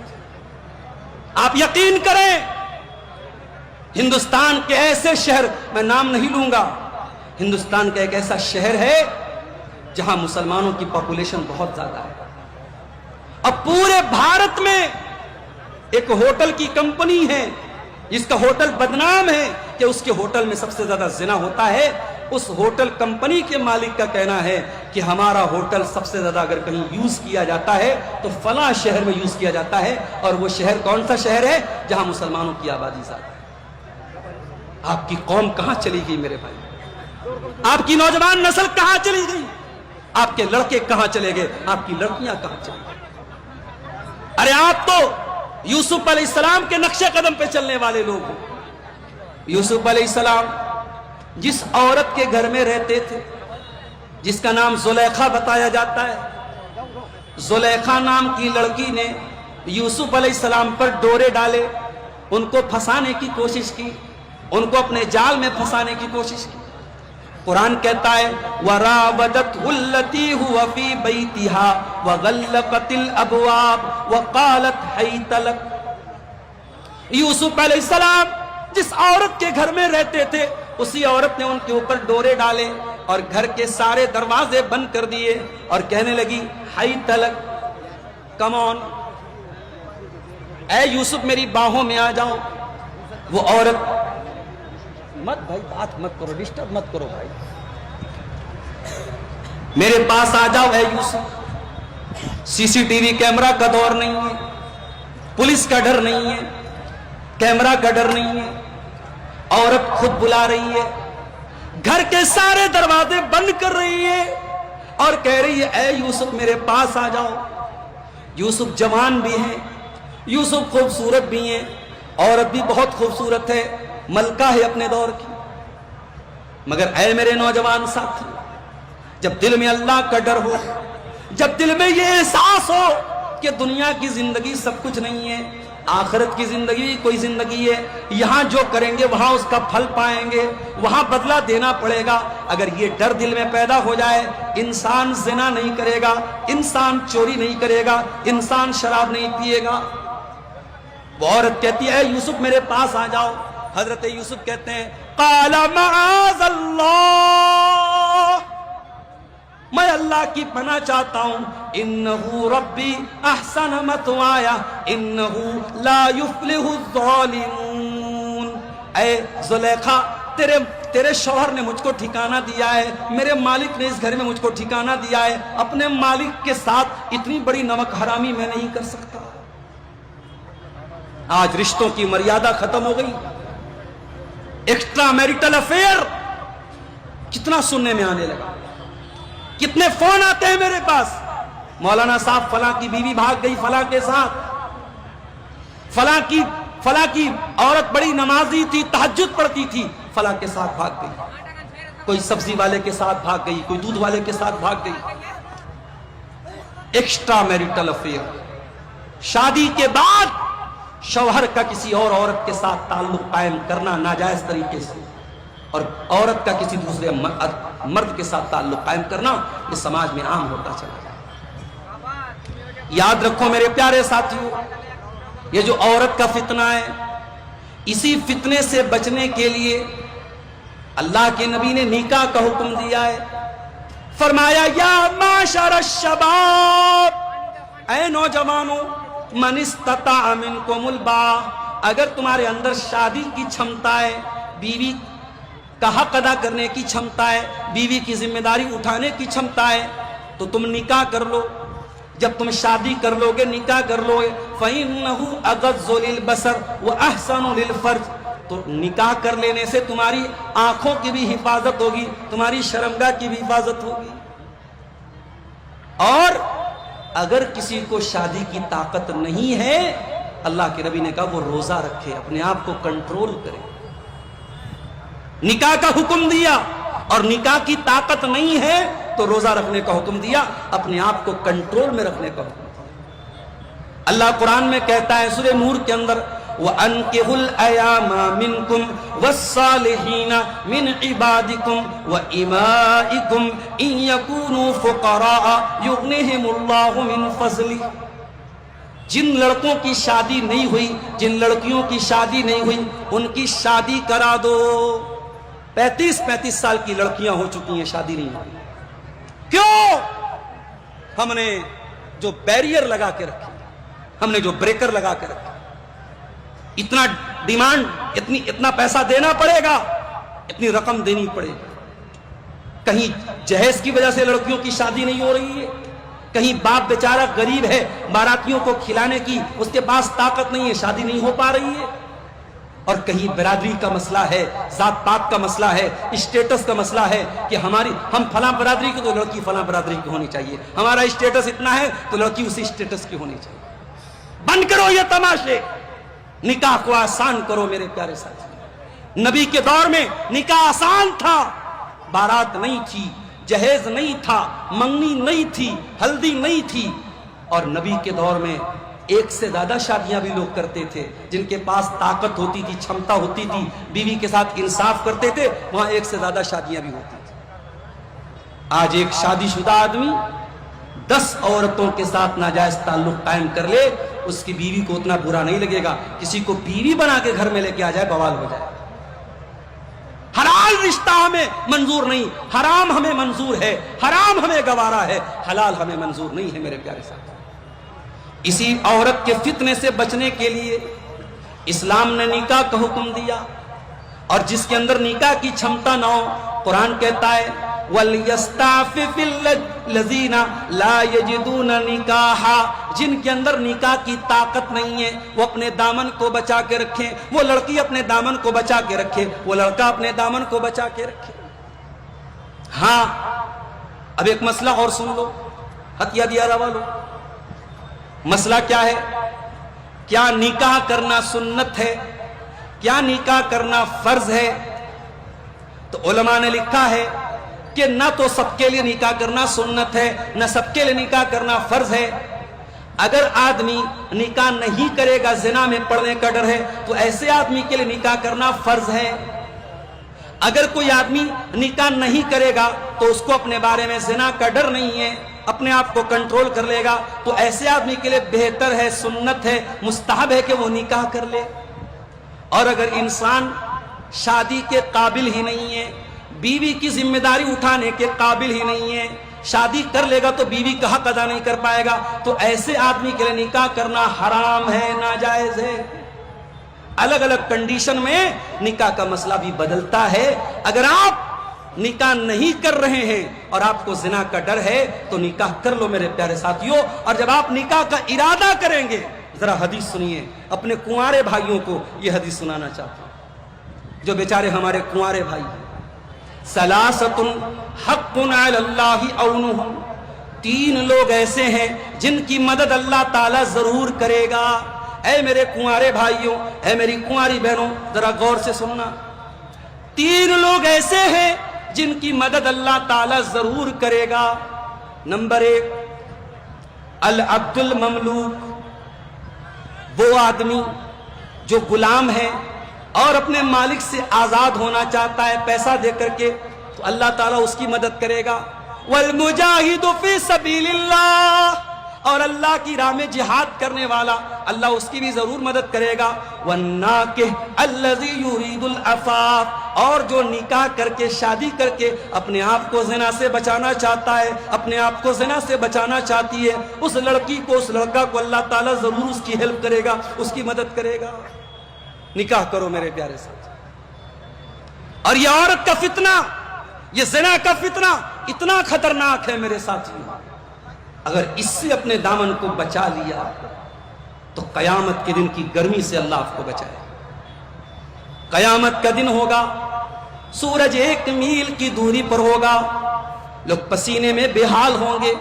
آپ یقین کریں، ہندوستان کے ایسے شہر، میں نام نہیں لوں گا، ہندوستان کا ایک ایسا شہر ہے جہاں مسلمانوں کی پاپولیشن بہت زیادہ ہے، اب پورے بھارت میں ایک ہوٹل کی کمپنی ہے جس کا ہوٹل بدنام ہے کہ اس کے ہوٹل میں سب سے زیادہ زنا ہوتا ہے۔ اس ہوٹل کمپنی کے مالک کا کہنا ہے کہ ہمارا ہوٹل سب سے زیادہ اگر کہیں یوز کیا جاتا ہے تو فلاں شہر میں یوز کیا جاتا ہے، اور وہ شہر کون سا شہر ہے؟ جہاں مسلمانوں کی آبادی زیادہ ہے۔ آپ کی قوم کہاں چلی گئی میرے بھائی؟ آپ کی نوجوان نسل کہاں چلی گئی؟ آپ کے لڑکے کہاں چلے گئے؟ آپ کی لڑکیاں کہاں چلی گئی؟ ارے آپ تو یوسف علیہ السلام کے نقش قدم پہ چلنے والے لوگ ہیں۔ یوسف علیہ السلام جس عورت کے گھر میں رہتے تھے، جس کا نام زلیخا بتایا جاتا ہے، زلیخا نام کی لڑکی نے یوسف علیہ السلام پر ڈورے ڈالے، ان کو پھنسانے کی کوشش کی، ان کو اپنے جال میں پھنسانے کی کوشش کی۔ قرآن کہتا ہے وَرَاوَدَتْهُ الَّتِي هُوَ فِي بَيْتِهَا وَغَلَّقَتِ الْأَبْوَابَ وَقَالَتْ حَيْتَ لَكَ، یوسف علیہ السلام جس عورت کے گھر میں رہتے تھے اسی عورت نے ان کے اوپر ڈورے ڈالے اور گھر کے سارے دروازے بند کر دیے اور کہنے لگی حیت لک، کم آن، اے یوسف میری باہوں میں آ جاؤ۔ وہ عورت، مت بھائی بات مت کرو، ڈسٹرب مت کرو بھائی، میرے پاس آ جاؤ اے یوسف۔ سی سی ٹی وی کیمرہ کا دور نہیں ہے، پولیس کا ڈر نہیں ہے، کیمرہ کا ڈر نہیں ہے، عورت خود بلا رہی ہے، گھر کے سارے دروازے بند کر رہی ہے اور کہہ رہی ہے اے یوسف میرے پاس آ جاؤ۔ یوسف جوان بھی ہیں، یوسف خوبصورت بھی ہیں، عورت بھی بہت خوبصورت ہے، ملکہ ہے اپنے دور کی، مگر اے میرے نوجوان ساتھی، جب دل میں اللہ کا ڈر ہو، جب دل میں یہ احساس ہو کہ دنیا کی زندگی سب کچھ نہیں ہے، آخرت کی زندگی کوئی زندگی ہے، یہاں جو کریں گے وہاں اس کا پھل پائیں گے، وہاں بدلہ دینا پڑے گا، اگر یہ ڈر دل میں پیدا ہو جائے، انسان زنا نہیں کرے گا، انسان چوری نہیں کرے گا، انسان شراب نہیں پیے گا۔ وہ عورت کہتی ہے اے یوسف میرے پاس آ جاؤ. حضرت یوسف کہتے ہیں قال معاذ اللہ، میں اللہ کی پناہ چاہتا ہوں، انہو ربی احسن مثوایا انہو لا یفلح الظالمون. اے زلیخا تیرے شوہر نے مجھ کو ٹھکانہ دیا ہے، میرے مالک نے اس گھر میں مجھ کو ٹھکانہ دیا ہے، اپنے مالک کے ساتھ اتنی بڑی نمک حرامی میں نہیں کر سکتا. آج رشتوں کی مریادہ ختم ہو گئی. ایکسٹرا میریٹل افیئر کتنا سننے میں آنے لگا. کتنے فون آتے ہیں میرے پاس، مولانا صاحب فلاں کی بیوی بھاگ گئی فلاں کے ساتھ، فلاں کی عورت بڑی نمازی تھی، تہجد پڑھتی تھی، فلاں کے ساتھ بھاگ گئی، کوئی سبزی والے کے ساتھ بھاگ گئی، کوئی دودھ والے کے ساتھ بھاگ گئی. Extra marital affair. شادی کے بعد شوہر کا کسی اور عورت کے ساتھ تعلق قائم کرنا ناجائز طریقے سے، اور عورت کا کسی دوسرے مرد کے ساتھ تعلق قائم کرنا یہ سماج میں عام ہوتا چلا جائے. یاد رکھو میرے پیارے ساتھیوں، یہ جو عورت کا فتنہ ہے، اسی فتنے سے بچنے کے لیے اللہ کے نبی نے نکاح کا حکم دیا ہے. فرمایا یا معشر الشباب، اے نوجوانوں، من استطاع منکم الباء، اگر تمہارے اندر شادی کی چھمتا ہے، بیوی کا حق ادا کرنے کی چھمتا ہے، بیوی کی ذمہ داری اٹھانے کی چھمتا ہے، تو تم نکاح کر لو. جب تم شادی کر لو گے، نکاح کر لو گے، فَإِنَّهُ أَغَضُّ لِلْبَصَرِ وَأَحْسَنُ لِلْفَرْجِ، تو نکاح کر لینے سے تمہاری آنکھوں کی بھی حفاظت ہوگی، تمہاری شرمگاہ کی بھی حفاظت ہوگی. اور اگر کسی کو شادی کی طاقت نہیں ہے، اللہ کے نبی نے کہا وہ روزہ رکھے، اپنے آپ کو کنٹرول کرے. نکاح کا حکم دیا، اور نکاح کی طاقت نہیں ہے تو روزہ رکھنے کا حکم دیا، اپنے آپ کو کنٹرول میں رکھنے کا حکم دیا. اللہ قرآن میں کہتا ہے سورہ نور کے اندر وَأَنْكِحُوا الْأَيَامَ مِنْكُمْ وَالصَّالِحِينَ مِنْ عِبَادِكُمْ وَإِمَائِكُمْ إِنْ يَكُونُوا فُقَرَاءَ يُغْنِهِمُ اللَّهُ مِنْ فَضْلِهِ. جن لڑکوں کی شادی نہیں ہوئی، جن لڑکیوں کی شادی نہیں ہوئی، ان کی شادی کرا دو. 35 سال کی لڑکیاں ہو چکی ہیں، شادی نہیں ہوئی. کیوں؟ ہم نے جو بیریئر لگا کے رکھی، ہم نے جو بریکر لگا کے رکھی. اتنا ڈیمانڈ، اتنا پیسہ دینا پڑے گا، اتنی رقم دینی پڑے گی. کہیں جہیز کی وجہ سے لڑکیوں کی شادی نہیں ہو رہی ہے، کہیں باپ بیچارہ غریب ہے، باراتیوں کو کھلانے کی اس کے پاس طاقت نہیں ہے، شادی نہیں ہو پا رہی ہے. اور کہیں برادری کا مسئلہ ہے، ذات پات کا مسئلہ ہے، اسٹیٹس کا مسئلہ ہے کہ ہم فلاں برادری کی تو لڑکی فلاں برادری کی ہونی چاہیے، ہمارا اسٹیٹس اتنا ہے تو لڑکی اسی اسٹیٹس کی ہونی چاہیے. بند کرو یہ تماشے، نکاح کو آسان کرو میرے پیارے ساتھی. نبی کے دور میں نکاح آسان تھا، بارات نہیں تھی، جہیز نہیں تھا، منگنی نہیں تھی، ہلدی نہیں تھی. اور نبی کے دور میں ایک سے زیادہ شادیاں بھی لوگ کرتے تھے. جن کے پاس طاقت ہوتی تھی، چھمتا ہوتی تھی، بیوی کے ساتھ انصاف کرتے تھے، وہاں ایک سے زیادہ شادیاں بھی ہوتی تھی. آج ایک شادی شدہ آدمی 10 عورتوں کے ساتھ ناجائز تعلق قائم کر لے، اس کی بیوی کو اتنا برا نہیں لگے گا. کسی کو بیوی بنا کے گھر میں لے کے آ جائے، بوال ہو جائے. حلال رشتہ ہمیں منظور نہیں، حرام ہمیں منظور ہے، حرام ہمیں گوارا ہے، حلال ہمیں منظور نہیں ہے میرے پیارے ساتھ. اسی عورت کے فتنے سے بچنے کے لیے اسلام نے نکاح کا حکم دیا. اور جس کے اندر نکاح کی چھمتا نہ ہو، قرآن کہتا ہے وَلْيَسْتَعْفِفِ الَّذِينَ لَا يَجِدُونَ نِكَاحًا، جن کے اندر نکاح کی طاقت نہیں ہے وہ اپنے دامن کو بچا کے رکھیں. وہ لڑکی اپنے دامن کو بچا کے رکھے، وہ لڑکا اپنے دامن کو بچا کے رکھے. ہاں اب ایک مسئلہ اور سن لو ہتھیا دیا والو. مسئلہ کیا ہے؟ کیا نکاح کرنا سنت ہے؟ کیا نکاح کرنا فرض ہے؟ تو علماء نے لکھا ہے کہ نہ تو سب کے لیے نکاح کرنا سنت ہے، نہ سب کے لیے نکاح کرنا فرض ہے. اگر آدمی نکاح نہیں کرے گا، زنا میں پڑنے کا ڈر ہے، تو ایسے آدمی کے لیے نکاح کرنا فرض ہے. اگر کوئی آدمی نکاح نہیں کرے گا تو اس کو اپنے بارے میں زنا کا ڈر نہیں ہے، اپنے آپ کو کنٹرول کر لے گا، تو ایسے آدمی کے لیے بہتر ہے، سنت ہے، مستحب ہے کہ وہ نکاح کر لے۔ اور اگر انسان شادی کے قابل ہی نہیں ہے، بیوی کی ذمہ داری اٹھانے کے قابل ہی نہیں ہے، شادی کر لے گا تو بیوی کا حق ادا نہیں کر پائے گا، تو ایسے آدمی کے لیے نکاح کرنا حرام ہے، ناجائز ہے۔ الگ الگ کنڈیشن میں نکاح کا مسئلہ بھی بدلتا ہے۔ اگر آپ نکاح نہیں کر رہے ہیں اور آپ کو زنا کا ڈر ہے تو نکاح کر لو میرے پیارے ساتھیوں۔ اور جب آپ نکاح کا ارادہ کریں گے، ذرا حدیث سنیے، اپنے کنوارے بھائیوں کو یہ حدیث سنانا چاہتا ہوں جو بیچارے ہمارے کنوارے بھائی ہیں۔ ثلاثۃ حق علی اللہ عونہم، 3 لوگ ایسے ہیں جن کی مدد اللہ تعالی ضرور کرے گا۔ اے میرے کنوارے بھائیوں، اے میری کنواری بہنوں، ذرا غور سے سننا۔ 3 لوگ ایسے ہیں جن کی مدد اللہ تعالی ضرور کرے گا۔ نمبر 1، العبد المملوک، وہ آدمی جو غلام ہے اور اپنے مالک سے آزاد ہونا چاہتا ہے پیسہ دے کر کے، تو اللہ تعالیٰ اس کی مدد کرے گا۔ والمجاہد فی سبیل اللہ، اور اللہ کی راہ میں جہاد کرنے والا، اللہ اس کی بھی ضرور مدد کرے گا۔ والناکح الذی یرید العفاف، اور جو نکاح کر کے، شادی کر کے اپنے آپ کو زنا سے بچانا چاہتا ہے، اپنے آپ کو زنا سے بچانا چاہتی ہے، اس لڑکی کو، اس لڑکا کو اللہ تعالیٰ ضرور اس کی ہیلپ کرے گا، اس کی مدد کرے گا۔ نکاح کرو میرے پیارے ساتھ۔ اور یہ عورت کا فتنہ، یہ زنا کا فتنہ اتنا خطرناک ہے میرے ساتھیوں، اگر اس سے اپنے دامن کو بچا لیا تو قیامت کے دن کی گرمی سے اللہ آپ کو بچائے۔ قیامت کا دن ہوگا، سورج 1 میل کی دوری پر ہوگا، لوگ پسینے میں بے حال ہوں گے۔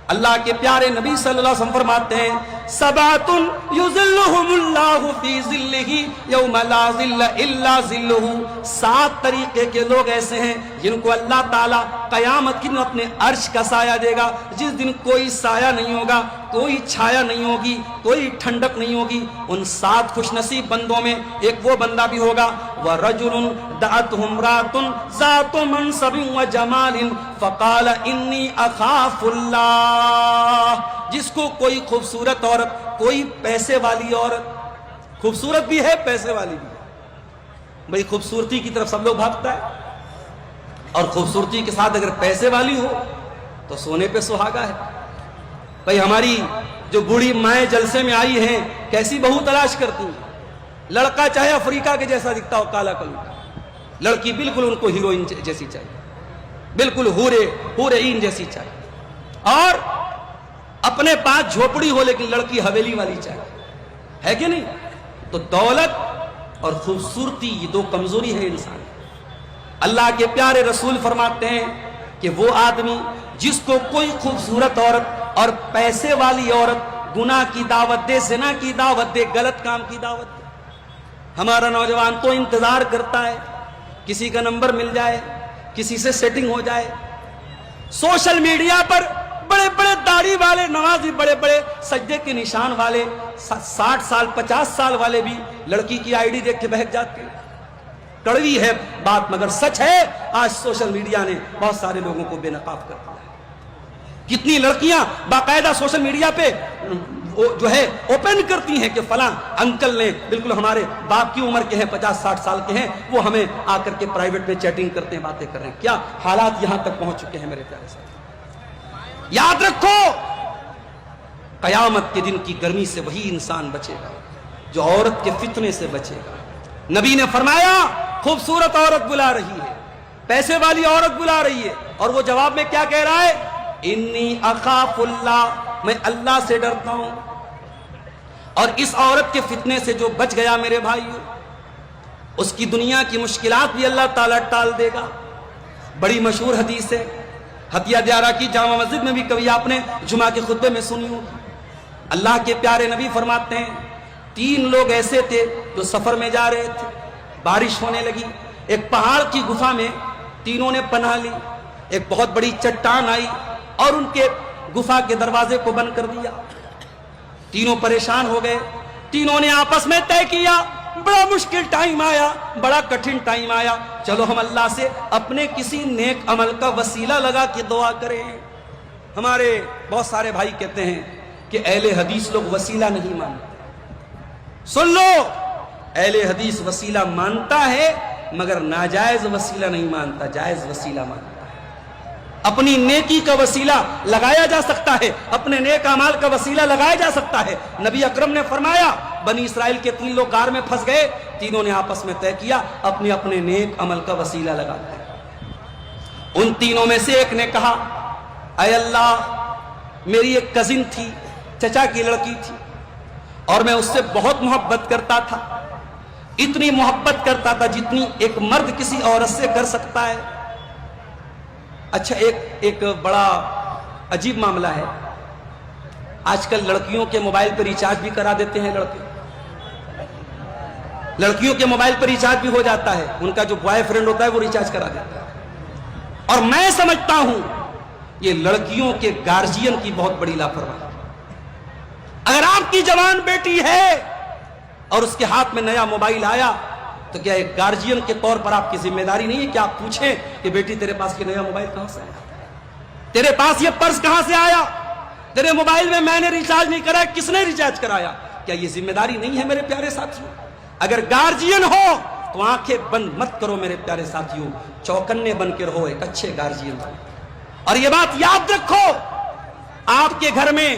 اللہ کے پیارے نبی صلی اللہ علیہ وسلم فرماتے ہیں، سبعۃ یظلھم اللہ فی ظلہ یوم لا ظل الا ظلہ، 7 طریقے کے لوگ ایسے ہیں جن کو اللہ تعالیٰ قیامت کے دن اپنے عرش کا سایہ دے گا، جس دن کوئی سایہ نہیں ہوگا، کوئی چھایا نہیں ہوگی، کوئی ٹھنڈک نہیں ہوگی۔ ان 7 خوش نصیب بندوں میں ایک وہ بندہ بھی ہوگا، وَرَجُلٌ دَعَتْهُ امْرَأَةٌ ذَاتُ مَنْصَبٍ وَجَمَالٍ فَقَالَ إِنِّي أَخَافُ اللَّهَ، جس کو کوئی خوبصورت عورت، کوئی پیسے والی عورت، خوبصورت بھی ہے پیسے والی بھی ہے، بھئی خوبصورتی کی طرف سب لوگ بھاگتا ہے، اور خوبصورتی کے ساتھ اگر پیسے والی ہو تو سونے پہ سہاگا ہے۔ بھئی ہماری جو بوڑھی مائیں جلسے میں آئی ہیں، کیسی بہو تلاش کرتی ہیں؟ لڑکا چاہے افریقہ کے جیسا دکھتا ہو، کالا کلوٹا، لڑکی بالکل ان کو ہیروئن جیسی چاہیے، بالکل حور عین جیسی چاہیے، اور اپنے پاس جھوپڑی ہو لیکن لڑکی حویلی والی چاہیے، ہے کہ نہیں؟ تو دولت اور خوبصورتی یہ 2 کمزوری ہے انسان۔ اللہ کے پیارے رسول فرماتے ہیں کہ وہ آدمی جس کو کوئی خوبصورت عورت اور پیسے والی عورت گناہ کی دعوت دے، زنا کی دعوت دے، غلط کام کی دعوت دے، ہمارا نوجوان تو انتظار کرتا ہے کسی کا نمبر مل جائے، کسی سے سیٹنگ ہو جائے۔ سوشل میڈیا پر بڑے بڑے داڑھی والے نوازی، بڑے بڑے سجدے کے نشان والے، 60 سال 50 سال والے بھی لڑکی کی آئی ڈی دیکھ کے بہک جاتے ہیں۔ کڑوی ہے بات مگر سچ ہے، آج سوشل میڈیا نے بہت سارے لوگوں کو بے نقاب کر دیا ہے۔ کتنی لڑکیاں باقاعدہ سوشل میڈیا پہ جو ہے اوپن کرتی ہیں کہ فلاں انکل نے، بالکل ہمارے باپ کی عمر کے ہیں، 50-60 سال کے ہیں، وہ ہمیں آ کر کے پرائیویٹ میں چیٹنگ کرتے ہیں، باتیں کر رہے ہیں۔ کیا حالات یہاں تک پہنچ چکے ہیں میرے پیارے ساتھ۔ یاد رکھو، قیامت کے دن کی گرمی سے وہی انسان بچے گا جو عورت کے فتنے سے بچے گا۔ نبی نے فرمایا، خوبصورت عورت بلا رہی ہے، پیسے والی عورت بلا رہی ہے، اور وہ جواب میں کیا کہہ رہا ہے؟ انی اخاف اللہ، میں اللہ سے ڈرتا ہوں۔ اور اس عورت کے فتنے سے جو بچ گیا میرے بھائیو، اس کی دنیا کی مشکلات بھی اللہ تعالیٰ ٹال دے گا۔ بڑی مشہور حدیث ہے، ہتھیا دیارہ کی جامع مسجد میں بھی کبھی آپ نے جمعہ کے خطبے میں سنی ہوگی۔ اللہ کے پیارے نبی فرماتے ہیں، 3 لوگ ایسے تھے جو سفر میں جا رہے تھے، بارش ہونے لگی، ایک پہاڑ کی گفا میں تینوں نے پناہ لی، ایک بہت بڑی چٹان آئی اور ان کے گفا کے دروازے کو بند کر دیا۔ تینوں پریشان ہو گئے، تینوں نے آپس میں طے کیا بڑا مشکل ٹائم آیا، بڑا کٹھن ٹائم آیا، چلو ہم اللہ سے اپنے کسی نیک عمل کا وسیلہ لگا کے دعا کریں۔ ہمارے بہت سارے بھائی کہتے ہیں کہ اہل حدیث لوگ وسیلہ نہیں مانتے۔ سن لو، اہل حدیث وسیلہ مانتا ہے مگر ناجائز وسیلہ نہیں مانتا، جائز وسیلہ مانتا ہے۔ اپنی نیکی کا وسیلہ لگایا جا سکتا ہے، اپنے نیک اعمال کا وسیلہ لگایا جا سکتا ہے۔ نبی اکرم نے فرمایا بنی اسرائیل کے 3 لوگ غار میں پھنس گئے، تینوں نے آپس میں طے کیا اپنے اپنے نیک عمل کا وسیلہ لگاتے ہیں۔ ان تینوں میں سے ایک نے کہا اے اللہ، میری ایک کزن تھی، چچا کی لڑکی تھی، اور میں اس سے بہت محبت کرتا تھا، اتنی محبت کرتا تھا جتنی ایک مرد کسی عورت سے کر سکتا ہے۔ اچھا، ایک بڑا عجیب معاملہ ہے، آج کل لڑکیوں کے موبائل پہ ریچارج بھی کرا دیتے ہیں لڑکے، لڑکیوں کے موبائل پہ ریچارج بھی ہو جاتا ہے، ان کا جو بوائے فرینڈ ہوتا ہے وہ ریچارج کرا دیتا ہے۔ اور میں سمجھتا ہوں یہ لڑکیوں کے گارجین کی بہت بڑی لاپرواہی۔ اگر آپ کی جوان بیٹی ہے اور اس کے ہاتھ میں نیا موبائل آیا تو کیا ایک گارجین کے طور پر آپ کی ذمہ داری نہیں ہے کہ آپ پوچھیں کہ بیٹی تیرے پاس یہ نیا موبائل کہاں سے آیا، تیرے پاس یہ پرس کہاں سے آیا، تیرے موبائل میں نے ریچارج نہیں کرایا، کس نے ریچارج کرایا؟ کیا یہ ذمہ داری نہیں ہے میرے پیارے ساتھیوں؟ اگر گارجین ہو تو آنکھیں بند مت کرو میرے پیارے ساتھیوں، چوکنے بن کے رہو، ایک اچھے گارجین ہو۔ اور یہ بات یاد رکھو، آپ کے گھر میں،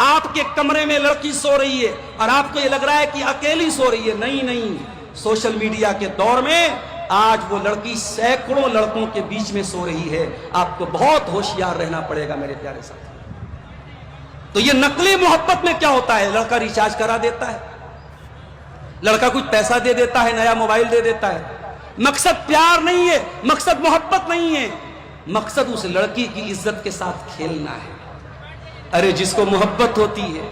آپ کے کمرے میں لڑکی سو رہی ہے اور آپ کو یہ لگ رہا ہے کہ اکیلی سو رہی ہے، نہیں، سوشل میڈیا کے دور میں آج وہ لڑکی سینکڑوں لڑکوں کے بیچ میں سو رہی ہے۔ آپ کو بہت ہوشیار رہنا پڑے گا میرے پیارے ساتھی۔ تو یہ نقلی محبت میں کیا ہوتا ہے؟ لڑکا ریچارج کرا دیتا ہے، لڑکا کچھ پیسہ دے دیتا ہے، نیا موبائل دے دیتا ہے۔ مقصد پیار نہیں ہے، مقصد محبت نہیں ہے، مقصد اس لڑکی کی عزت کے ساتھ کھیلنا ہے۔ ارے جس کو محبت ہوتی ہے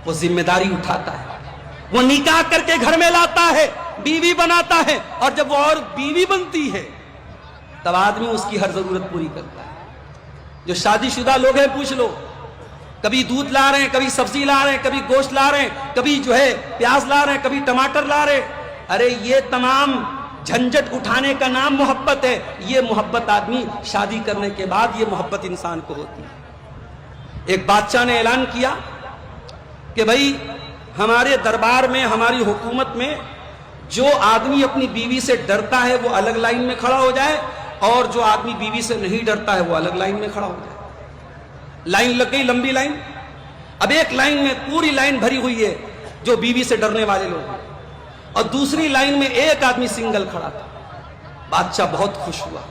وہ ذمہ داری اٹھاتا ہے، وہ نکاح کر کے گھر میں لاتا ہے، بیوی بناتا ہے، اور جب وہ اور بیوی بنتی ہے تب آدمی اس کی ہر ضرورت پوری کرتا ہے۔ جو شادی شدہ لوگ ہیں پوچھ لو، کبھی دودھ لا رہے ہیں، کبھی سبزی لا رہے ہیں، کبھی گوشت لا رہے ہیں، کبھی پیاز لا رہے ہیں، کبھی ٹماٹر لا رہے ہیں۔ ارے یہ تمام جھنجٹ اٹھانے کا نام محبت ہے۔ یہ محبت آدمی شادی کرنے کے بعد یہ محبت انسان کو ہوتی ہے۔ ایک بادشاہ نے اعلان کیا کہ بھائی ہمارے دربار میں، ہماری حکومت میں جو آدمی اپنی بیوی سے ڈرتا ہے وہ الگ لائن میں کھڑا ہو جائے، اور جو آدمی بیوی سے نہیں ڈرتا ہے وہ الگ لائن میں کھڑا ہو جائے۔ لائن لگ گئی، لمبی لائن۔ اب ایک لائن میں پوری لائن بھری ہوئی ہے جو بیوی سے ڈرنے والے لوگ ہیں، اور دوسری لائن میں ایک آدمی سنگل کھڑا تھا۔ بادشاہ بہت خوش ہوا،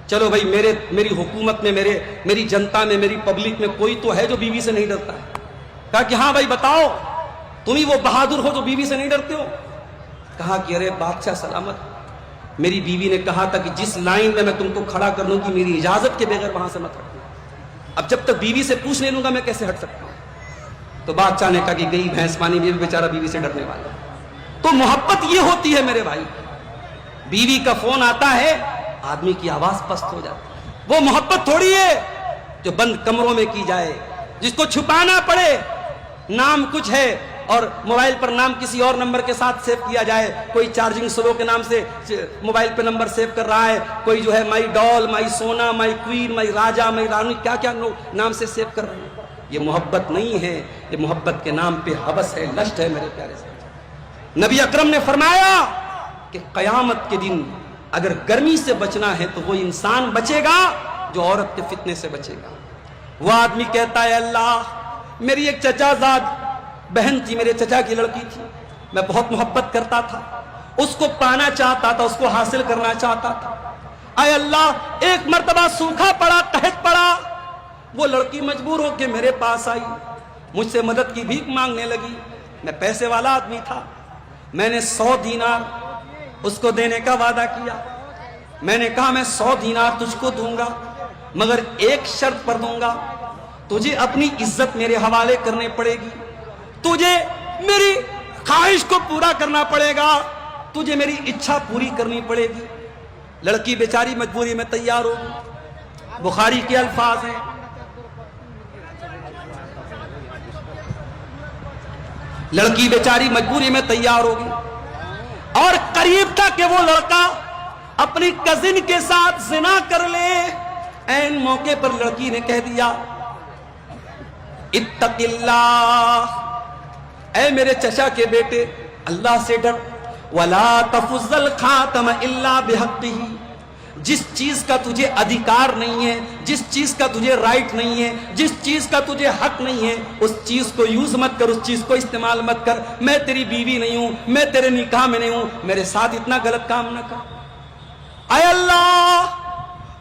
چلو بھائی میری حکومت میں، میری جنتا میں، میری پبلک میں کوئی تو ہے جو بیوی سے نہیں ڈرتا ہے۔ کہا کہ ہاں بھائی بتاؤ، تم ہی وہ بہادر ہو جو بیوی سے نہیں ڈرتے ہو۔ کہا کہ ارے بادشاہ سلامت، میری بیوی نے کہا تھا کہ جس لائن میں تم کو کھڑا کر لوں گی میری اجازت کے بغیر وہاں سے مت ہٹنا۔ اب جب تک بیوی سے پوچھ نہیں لوں گا میں کیسے ہٹ سکتا ہوں؟ تو بادشاہ نے کہا کہ گئی بھینس پانی میں بھی بیچارہ بیوی سے ڈرنے والا۔ تو محبت یہ ہوتی ہے میرے بھائی، بیوی کا فون آتا ہے آدمی کی آواز پست ہو جاتی ہے۔ وہ محبت تھوڑی ہے جو بند کمروں میں کی جائے، جس کو چھپانا پڑے، نام کچھ ہے اور موبائل پر نام کسی اور نمبر کے ساتھ سیو کیا جائے۔ کوئی چارجنگ سلو کے نام سے موبائل پہ نمبر سیو کر رہا ہے، کوئی جو ہے مائی ڈال، مائی سونا، مائی کوئین، مائی راجا، مائی رانی، کیا کیا نام سے سیو کر رہے ہیں۔ یہ محبت نہیں ہے، یہ محبت کے نام پہ ہوس ہے، لشٹ ہے میرے پیارے سے۔ نبی اکرم نے فرمایا کہ قیامت کے دن اگر گرمی سے بچنا ہے تو وہ انسان بچے گا جو عورت کے فتنے سے بچے گا۔ وہ آدمی کہتا ہے اللہ، میری ایک چچا زاد بہن تھی، میرے چچا کی لڑکی تھی، میں بہت محبت کرتا تھا، اس کو پانا چاہتا تھا، اس کو حاصل کرنا چاہتا تھا۔ اے اللہ، ایک مرتبہ سوکھا پڑا، قحط پڑا، وہ لڑکی مجبور ہو کے میرے پاس آئی، مجھ سے مدد کی بھیک مانگنے لگی۔ میں پیسے والا آدمی تھا، میں نے 100 دینار اس کو دینے کا وعدہ کیا۔ میں نے کہا میں 100 دینار تجھ کو دوں گا، مگر ایک شرط پر دوں گا، تجھے اپنی عزت میرے حوالے کرنے پڑے گی، تجھے میری خواہش کو پورا کرنا پڑے گا، تجھے میری اچھا پوری کرنی پڑے گی۔ لڑکی بیچاری مجبوری میں تیار ہو گئی۔ بخاری کے الفاظ ہیں، لڑکی بیچاری مجبوری میں تیار ہوگی، اور قریب تھا کہ وہ لڑکا اپنی کزن کے ساتھ زنا کر لے. این موقع پر لڑکی نے کہہ دیا اتق اللہ، اے میرے چچا کے بیٹے اللہ سے ڈر. ولا تفض الخاتم الا بحقه، جس چیز کا تجھے ادھیکار نہیں ہے، جس چیز کا تجھے رائٹ نہیں ہے، جس چیز کا تجھے حق نہیں ہے، اس چیز کو یوز مت کر، اس چیز کو استعمال مت کر. میں تیری بیوی نہیں ہوں، میں تیرے نکاح میں نہیں ہوں، میرے ساتھ اتنا غلط کام نہ کر. اے اللہ،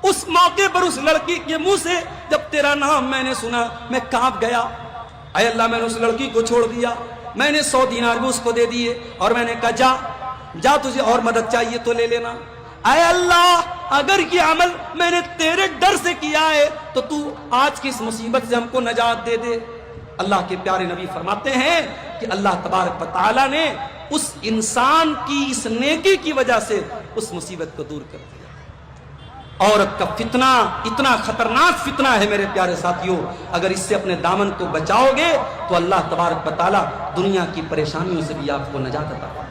اس موقع پر اس لڑکی کے منہ سے جب تیرا نام میں نے سنا میں کانپ گیا. اے اللہ، میں نے اس لڑکی کو چھوڑ دیا، میں نے 100 دینار بھی اس کو دے دیے اور میں نے کہا جا تجھے اور مدد چاہیے تو لے لینا. اے اللہ، اگر یہ عمل میں نے تیرے ڈر سے کیا ہے تو تو آج کی اس مصیبت سے ہم کو نجات دے دے. اللہ کے پیارے نبی فرماتے ہیں کہ اللہ تبارک و تعالیٰ نے اس انسان کی اس نیکی کی وجہ سے اس مصیبت کو دور کر دیا. عورت کا فتنہ اتنا خطرناک فتنہ ہے میرے پیارے ساتھیوں، اگر اس سے اپنے دامن کو بچاؤ گے تو اللہ تبارک و تعالیٰ دنیا کی پریشانیوں سے بھی آپ کو نجات عطا فرمائے.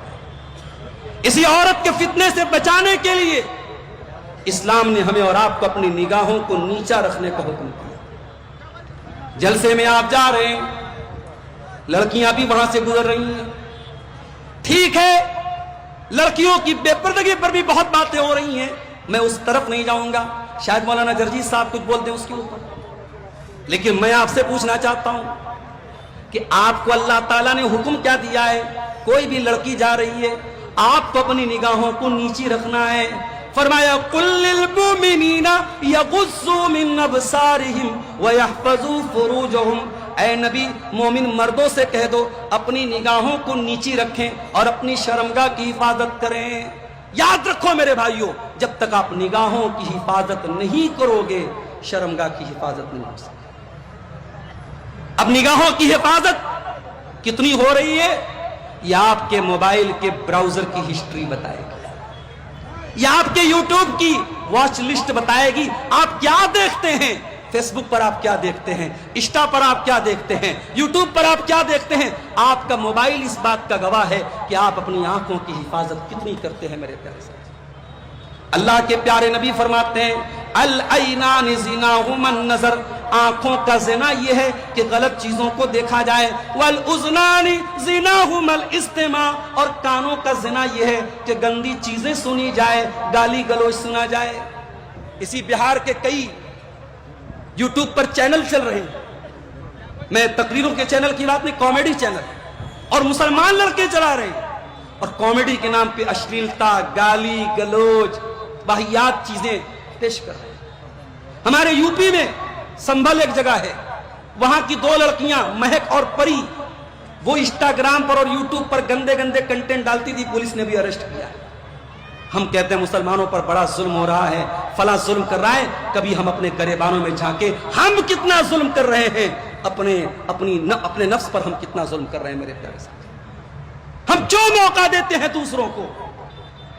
اسی عورت کے فتنے سے بچانے کے لیے اسلام نے ہمیں اور آپ کو اپنی نگاہوں کو نیچا رکھنے کا حکم دیا. جلسے میں آپ جا رہے ہیں، لڑکیاں بھی وہاں سے گزر رہی ہیں، ٹھیک ہے، لڑکیوں کی بے پردگی پر بھی بہت باتیں ہو رہی ہیں، میں اس طرف نہیں جاؤں گا، شاید مولانا جرجیت صاحب کچھ بول دیں اس کے اوپر. لیکن میں آپ سے پوچھنا چاہتا ہوں کہ آپ کو اللہ تعالیٰ نے حکم کیا دیا ہے؟ کوئی بھی لڑکی جا رہی ہے، آپ کو اپنی نگاہوں کو نیچی رکھنا ہے. فرمایا قُلْ لِلْمُؤْمِنِينَ يَغُضُّوا مِنْ أَبْصَارِهِمْ وَيَحْفَظُوا فُرُوجَهُمْ. اے نبی، مومن مردوں سے کہہ دو اپنی نگاہوں کو نیچی رکھیں اور اپنی شرمگاہ کی حفاظت کریں. یاد رکھو میرے بھائیوں، جب تک آپ نگاہوں کی حفاظت نہیں کرو گے شرمگاہ کی حفاظت نہیں ہو سکتی. اب نگاہوں کی حفاظت کتنی ہو رہی ہے یہ آپ کے موبائل کے براؤزر کی ہسٹری بتائے گی، یہ آپ کے یوٹیوب کی واچ لسٹ بتائے گی. آپ کیا دیکھتے ہیں، فیس بک پر آپ کیا دیکھتے ہیں، انسٹا پر آپ کیا دیکھتے ہیں، یوٹیوب پر آپ کیا دیکھتے ہیں. آپ کا موبائل اس بات کا گواہ ہے کہ آپ اپنی آنکھوں کی حفاظت کتنی کرتے ہیں میرے پیارے ساتھی. اللہ کے پیارے نبی فرماتے ہیں العینان زناہما النظر، آنکھوں کا زنا یہ ہے کہ غلط چیزوں کو دیکھا جائے. والاذنان زناہما الاستماع، اور کانوں کا زنا یہ ہے کہ گندی چیزیں سنی جائے، گالی گلوچ سنا جائے. اسی بہار کے کئی یوٹیوب پر چینل چل رہے ہیں، میں تقریروں کے چینل کی بات نہیں، کامیڈی چینل، اور مسلمان لڑکے چلا رہے ہیں اور کامیڈی کے نام پہ اشلیلتا، گالی گلوچ، واہیات چیزیں پیش کر رہے ہیں. ہمارے یو پی میں سنبھل ایک جگہ ہے، وہاں کی 2 لڑکیاں مہک اور پری، وہ انسٹاگرام پر اور یوٹیوب پر گندے گندے کنٹینٹ ڈالتی تھی، پولیس نے بھی اریسٹ کیا. ہم کہتے ہیں مسلمانوں پر بڑا ظلم ہو رہا ہے، فلاں ظلم کر رہا ہے. کبھی ہم اپنے گریبانوں میں جھانکے ہم کتنا ظلم کر رہے ہیں، اپنے نفس پر ہم کتنا ظلم کر رہے ہیں میرے پیارے ساتھی. ہم جو موقع دیتے ہیں دوسروں کو،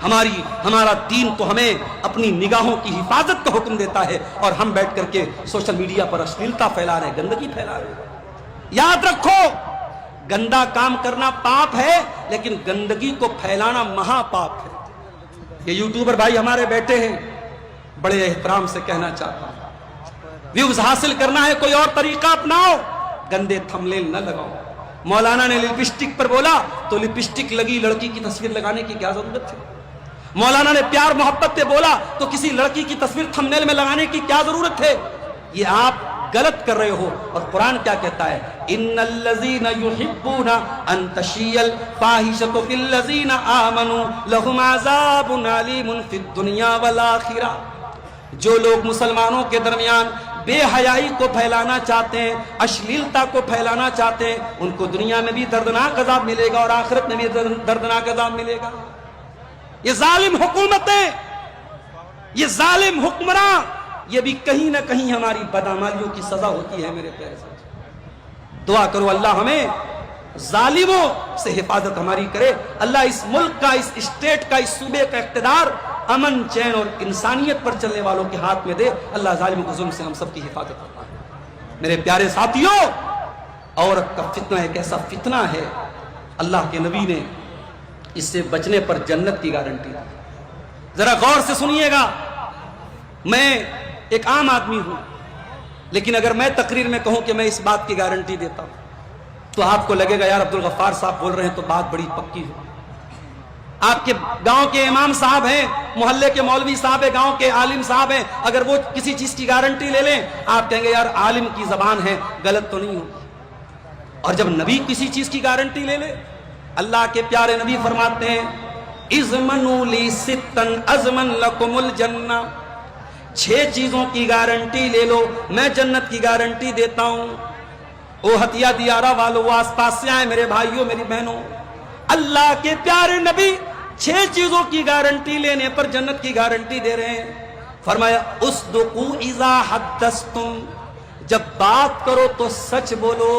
ہمارا دین تو ہمیں اپنی نگاہوں کی حفاظت کا حکم دیتا ہے، اور ہم بیٹھ کر کے سوشل میڈیا پر اشلیلتا پھیلا رہے ہیں، گندگی پھیلا رہے ہیں. یاد رکھو، گندا کام کرنا پاپ ہے، لیکن گندگی کو پھیلانا مہا پاپ ہے. یہ یوٹیوبر بھائی ہمارے بیٹھے ہیں، بڑے احترام سے کہنا چاہتا ہوں، ویوز حاصل کرنا ہے کوئی اور طریقہ اپناؤ، گندے تھمبنیل نہ لگاؤ. مولانا نے لپسٹک پر بولا تو لپسٹک لگی لڑکی کی تصویر لگانے کی کیا ضرورت تھی؟ مولانا نے پیار محبت پہ بولا تو کسی لڑکی کی تصویر تھمبنیل میں لگانے کی کیا ضرورت ہے؟ یہ آپ غلط کر رہے ہو. اور قرآن کیا کہتا ہے؟ ان الذین یحبون ان تشیع الفاحشۃ فی الذین آمنوا لهم عذاب علیم فی الدنیا والآخرہ. جو لوگ مسلمانوں کے درمیان بے حیائی کو پھیلانا چاہتے ہیں، اشلیلتا کو پھیلانا چاہتے ہیں، ان کو دنیا میں بھی دردناک عذاب ملے گا اور آخرت میں بھی دردناک عذاب ملے گا. یہ ظالم حکومتیں، یہ ظالم حکمراں، یہ بھی کہیں نہ کہیں ہماری بدعمالیوں کی سزا ہوتی ہے میرے پیارے ساتھی. دعا کرو اللہ ہمیں ظالموں سے حفاظت ہماری کرے. اللہ اس ملک کا، اس اسٹیٹ کا، اس صوبے کا اقتدار امن چین اور انسانیت پر چلنے والوں کے ہاتھ میں دے. اللہ ظالموں کے ظلم سے ہم سب کی حفاظت کرتا ہے. میرے پیارے ساتھیوں، عورت کا فتنہ ایک ایسا فتنہ ہے، اللہ کے نبی نے اس سے بچنے پر جنت کی گارنٹی ہے۔ ذرا غور سے سنیے گا، میں ایک عام آدمی ہوں، لیکن اگر میں تقریر میں کہوں کہ میں اس بات کی گارنٹی دیتا ہوں تو آپ کو لگے گا یار عبدالغفار صاحب بول رہے ہیں تو بات بڑی پکی ہو۔ آپ کے گاؤں کے امام صاحب ہیں، محلے کے مولوی صاحب ہیں، گاؤں کے عالم صاحب ہیں، اگر وہ کسی چیز کی گارنٹی لے لیں آپ کہیں گے یار عالم کی زبان ہے، غلط تو نہیں ہو۔ اور جب نبی کسی چیز کی گارنٹی لے لے، اللہ کے پیارے نبی فرماتے ہیں اضمنوا لی ستن اضمن لکم الجنہ، 6 چیزوں کی گارنٹی لے لو میں جنت کی گارنٹی دیتا ہوں۔ او ہتھیا دیارہ والو، وہ آس پاس سے آئے میرے بھائیوں میری بہنوں، اللہ کے پیارے نبی 6 چیزوں کی گارنٹی لینے پر جنت کی گارنٹی دے رہے ہیں۔ فرمایا اصدقوا اذا حدثتم، جب بات کرو تو سچ بولو۔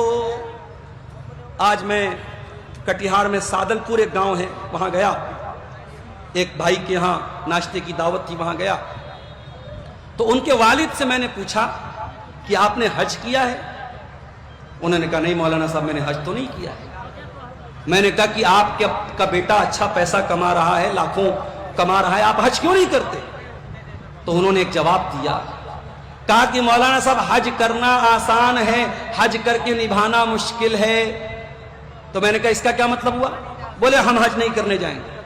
آج میں کٹیہار میں سادل پور ایک گاؤں ہے، وہاں گیا، ایک بھائی کے ہاں ناشتے کی دعوت تھی، وہاں گیا تو ان کے والد سے میں نے پوچھا کہ آپ نے حج کیا ہے؟ انہوں نے کہا نہیں مولانا صاحب میں نے حج تو نہیں کیا ہے۔ میں نے کہا کہ آپ کا بیٹا اچھا پیسہ کما رہا ہے، لاکھوں کما رہا ہے، آپ حج کیوں نہیں کرتے؟ تو انہوں نے ایک جواب دیا، کہا کہ مولانا صاحب حج کرنا آسان ہے، حج کر کے نبھانا مشکل ہے۔ تو میں نے کہا اس کا کیا مطلب ہوا؟ بولے ہم حج نہیں کرنے جائیں گے۔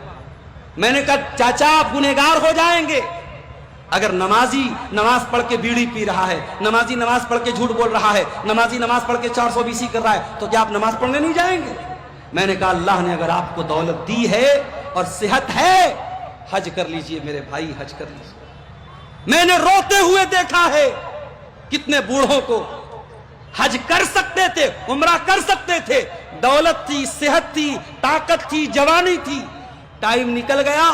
میں نے کہا چاچا آپ گنہگار ہو جائیں گے، اگر نمازی نماز پڑھ کے بیڑی پی رہا ہے، نمازی نماز پڑھ کے جھوٹ بول رہا ہے، نمازی نماز پڑھ کے 420 کر رہا ہے، تو کیا آپ نماز پڑھنے نہیں جائیں گے؟ میں نے کہا اللہ نے اگر آپ کو دولت دی ہے اور صحت ہے، حج کر لیجئے میرے بھائی، حج کر لیجئے۔ میں نے روتے ہوئے دیکھا ہے کتنے بوڑھوں کو، حج کر سکتے تھے، عمرہ کر سکتے تھے، دولت تھی، صحت تھی، طاقت تھی، جوانی تھی، ٹائم نکل گیا،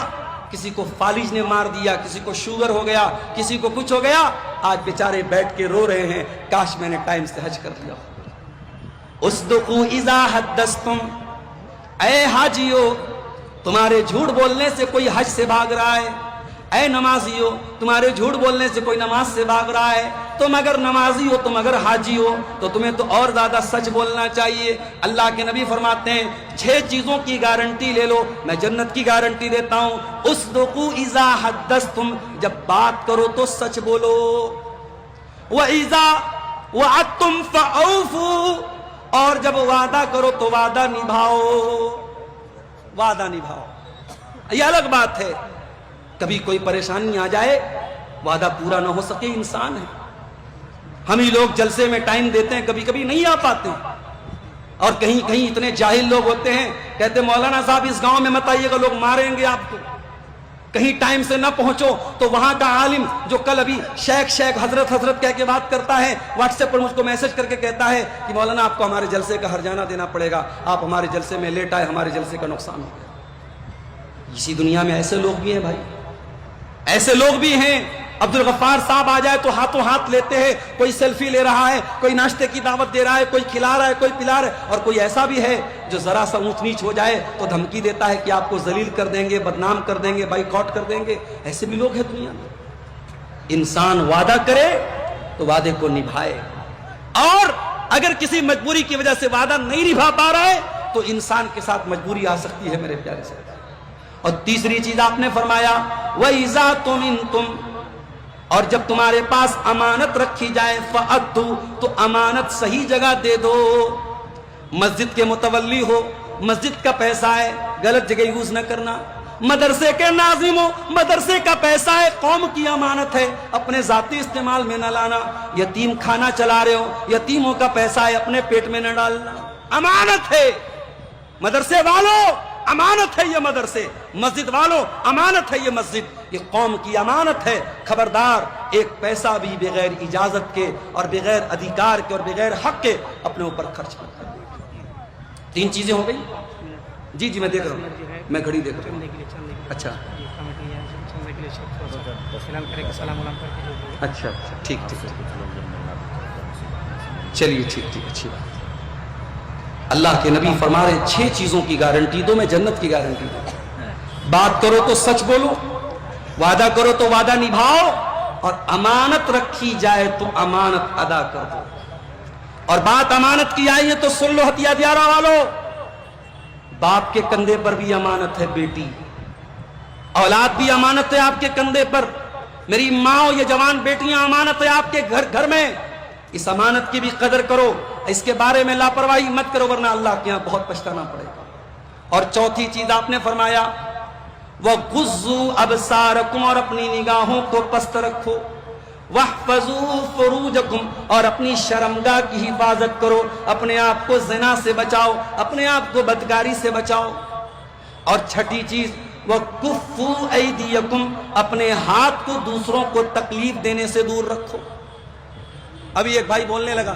کسی کو فالج نے مار دیا، کسی کو شوگر ہو گیا، کسی کو کچھ ہو گیا، آج بیچارے بیٹھ کے رو رہے ہیں کاش میں نے ٹائم سے حج کر لیا۔ اصدقوا اذا حدثتم، اے حاجیو تمہارے جھوٹ بولنے سے کوئی حج سے بھاگ رہا ہے، اے نمازیو تمہارے جھوٹ بولنے سے کوئی نماز سے بھاگ رہا ہے، تم اگر نمازی ہو، تم اگر حاجی ہو تو تمہیں تو اور زیادہ سچ بولنا چاہیے۔ اللہ کے نبی فرماتے ہیں 6 چیزوں کی گارنٹی لے لو میں جنت کی گارنٹی دیتا ہوں۔ اصدقوا اذا حدثتم، جب بات کرو تو سچ بولو، وَإِذَا وَعَدتُّمْ فَأَوْفُوا، اور جب وعدہ کرو تو وعدہ نبھاؤ، وعدہ نبھاؤ۔ یہ الگ بات ہے کبھی کوئی پریشانی آ جائے، وعدہ پورا نہ ہو سکے، انسان ہے، ہم ہی لوگ جلسے میں ٹائم دیتے ہیں، کبھی کبھی نہیں آ پاتے، اور کہیں کہیں اتنے جاہل لوگ ہوتے ہیں کہتے مولانا صاحب اس گاؤں میں مت آئیے گا لوگ ماریں گے آپ کو، کہیں ٹائم سے نہ پہنچو تو وہاں کا عالم جو کل ابھی شیخ حضرت کہہ کے بات کرتا ہے، واٹس ایپ پر مجھ کو میسج کر کے کہتا ہے کہ مولانا آپ کو ہمارے جلسے کا ہرجانہ دینا پڑے گا، آپ ہمارے جلسے میں لیٹ آئے، ہمارے جلسے کا نقصان ہو گیا۔ اسی دنیا میں ایسے لوگ بھی ہیں بھائی، ایسے لوگ بھی ہیں۔ عبدالغفار صاحب آ جائے تو ہاتھوں ہاتھ لیتے ہیں، کوئی سیلفی لے رہا ہے، کوئی ناشتے کی دعوت دے رہا ہے، کوئی کھلا رہا ہے، کوئی پلا رہا ہے، اور کوئی ایسا بھی ہے جو ذرا سا اونچ نیچ ہو جائے تو دھمکی دیتا ہے کہ آپ کو ذلیل کر دیں گے، بدنام کر دیں گے، بائیکاٹ کر دیں گے۔ ایسے بھی لوگ ہیں دنیا میں۔ انسان وعدہ کرے تو وعدے کو نبھائے، اور اگر کسی مجبوری کی وجہ سے وعدہ نہیں نبھا پا رہا ہے تو انسان کے ساتھ مجبوری آ سکتی ہے میرے پیارے سے۔ اور تیسری چیز آپ نے فرمایا وَإِذَا تُمِنْتُمْ، اور جب تمہارے پاس امانت رکھی جائے فَأَدُّوا، تو امانت صحیح جگہ دے دو۔ مسجد کے متولی ہو، مسجد کا پیسہ ہے، غلط جگہ یوز نہ کرنا۔ مدرسے کے ناظم ہو، مدرسے کا پیسہ ہے، قوم کی امانت ہے، اپنے ذاتی استعمال میں نہ لانا۔ یتیم کھانا چلا رہے ہو، یتیموں کا پیسہ ہے، اپنے پیٹ میں نہ ڈالنا، امانت ہے۔ مدرسے والوں امانت ہے یہ مدرسے، مسجد والوں امانت ہے یہ مسجد، یہ قوم کی امانت ہے۔ خبردار ایک پیسہ بھی بغیر اجازت کے اور بغیر ادھیکار کے اور بغیر حق کے اپنے اوپر خرچ مت کریں۔ 3 چیزیں ہو گئی۔ جی میں دیکھ رہا ہوں، میں گھڑی دیکھ رہا ہوں۔ اچھا اچھا ٹھیک چلیے ٹھیک اچھی بات۔ اللہ کے نبی فرما رہے 6 چیزوں کی گارنٹی دو میں جنت کی گارنٹی دوں۔ بات کرو تو سچ بولو، وعدہ کرو تو وعدہ نبھاؤ، اور امانت رکھی جائے تو امانت ادا کر دو۔ اور بات امانت کی آئی ہے تو سن لو ہتھیا دیارہ والو، باپ کے کندھے پر بھی امانت ہے بیٹی، اولاد بھی امانت ہے آپ کے کندھے پر، میری ماں یہ جوان بیٹیاں امانت ہے آپ کے گھر میں، اس امانت کی بھی قدر کرو، اس کے بارے میں لاپرواہی مت کرو ورنہ اللہ کے یہاں بہت پچھتانا پڑے گا۔ اور چوتھی چیز آپ نے فرمایا وَغُضُّوا أَبْصَارَكُمْ، اور اپنی نگاہوں کو پست رکھو، وَاحْفَظُوا فُرُوجَكُمْ، اور اپنی شرمگاہ کی حفاظت کرو، اپنے آپ کو زنا سے بچاؤ، اپنے آپ کو بدکاری سے بچاؤ۔ اور چھٹی چیز وَكُفُّوا أَيْدِيَكُمْ، اپنے ہاتھ کو دوسروں کو تکلیف دینے سے دور رکھو۔ ابھی ایک بھائی بولنے لگا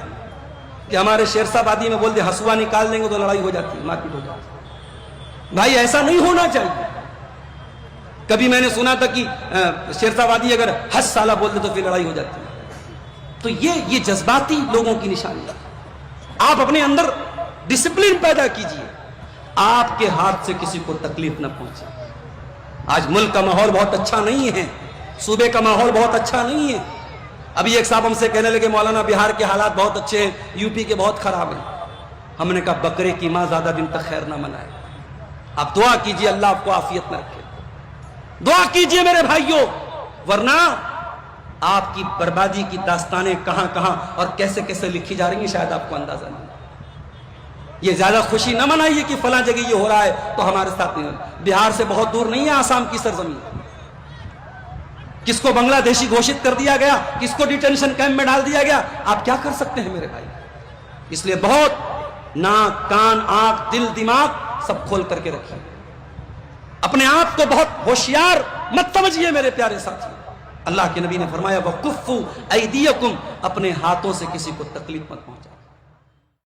کہ ہمارے شیرشاہ آبادی میں بول دے ہسوا نکال دیں گے تو لڑائی ہو جاتی ہے، مار پیٹ ہو جاتی ہے۔ بھائی ایسا نہیں ہونا چاہیے۔ کبھی میں نے سنا تھا کہ شیرشاہ آبادی اگر 10 سالہ بول دے تو پھر لڑائی ہو جاتی ہے، تو یہ جذباتی لوگوں کی نشانی ہے۔ آپ اپنے اندر ڈسپلن پیدا کیجئے، آپ کے ہاتھ سے کسی کو تکلیف نہ پہنچے۔ آج ملک کا ماحول بہت اچھا نہیں ہے، صوبے کا ماحول بہت اچھا نہیں ہے۔ ابھی ایک صاحب ہم سے کہنے لگے مولانا بہار کے حالات بہت اچھے ہیں، یو پی کے بہت خراب ہیں۔ ہم نے کہا بکرے کی ماں زیادہ دن تک خیر نہ منائے، آپ دعا کیجئے اللہ آپ کو عافیت میں رکھے، دعا کیجئے میرے بھائیوں، ورنہ آپ کی بربادی کی داستانیں کہاں کہاں اور کیسے کیسے لکھی جا رہی ہیں شاید آپ کو اندازہ نہیں۔ یہ زیادہ خوشی نہ منائیے کہ فلاں جگہ یہ ہو رہا ہے تو ہمارے ساتھ نہیں ہو رہا۔ بہار سے بہت دور نہیں ہے آسام کی سرزمین، کس کو بنگلہ دیشی گھوشت کر دیا گیا، کس کو ڈیٹینشن کیمپ میں ڈال دیا گیا، آپ کیا کر سکتے ہیں میرے بھائی؟ اس لیے بہت ناک کان آنکھ دل دماغ سب کھول کر کے رکھیے، اپنے آپ کو بہت ہوشیار مت سمجھیے میرے پیارے ساتھی۔ اللہ کے نبی نے فرمایا وَكُفُّوا أَيْدِيَكُمْ، اپنے ہاتھوں سے کسی کو تکلیف مت پہنچا۔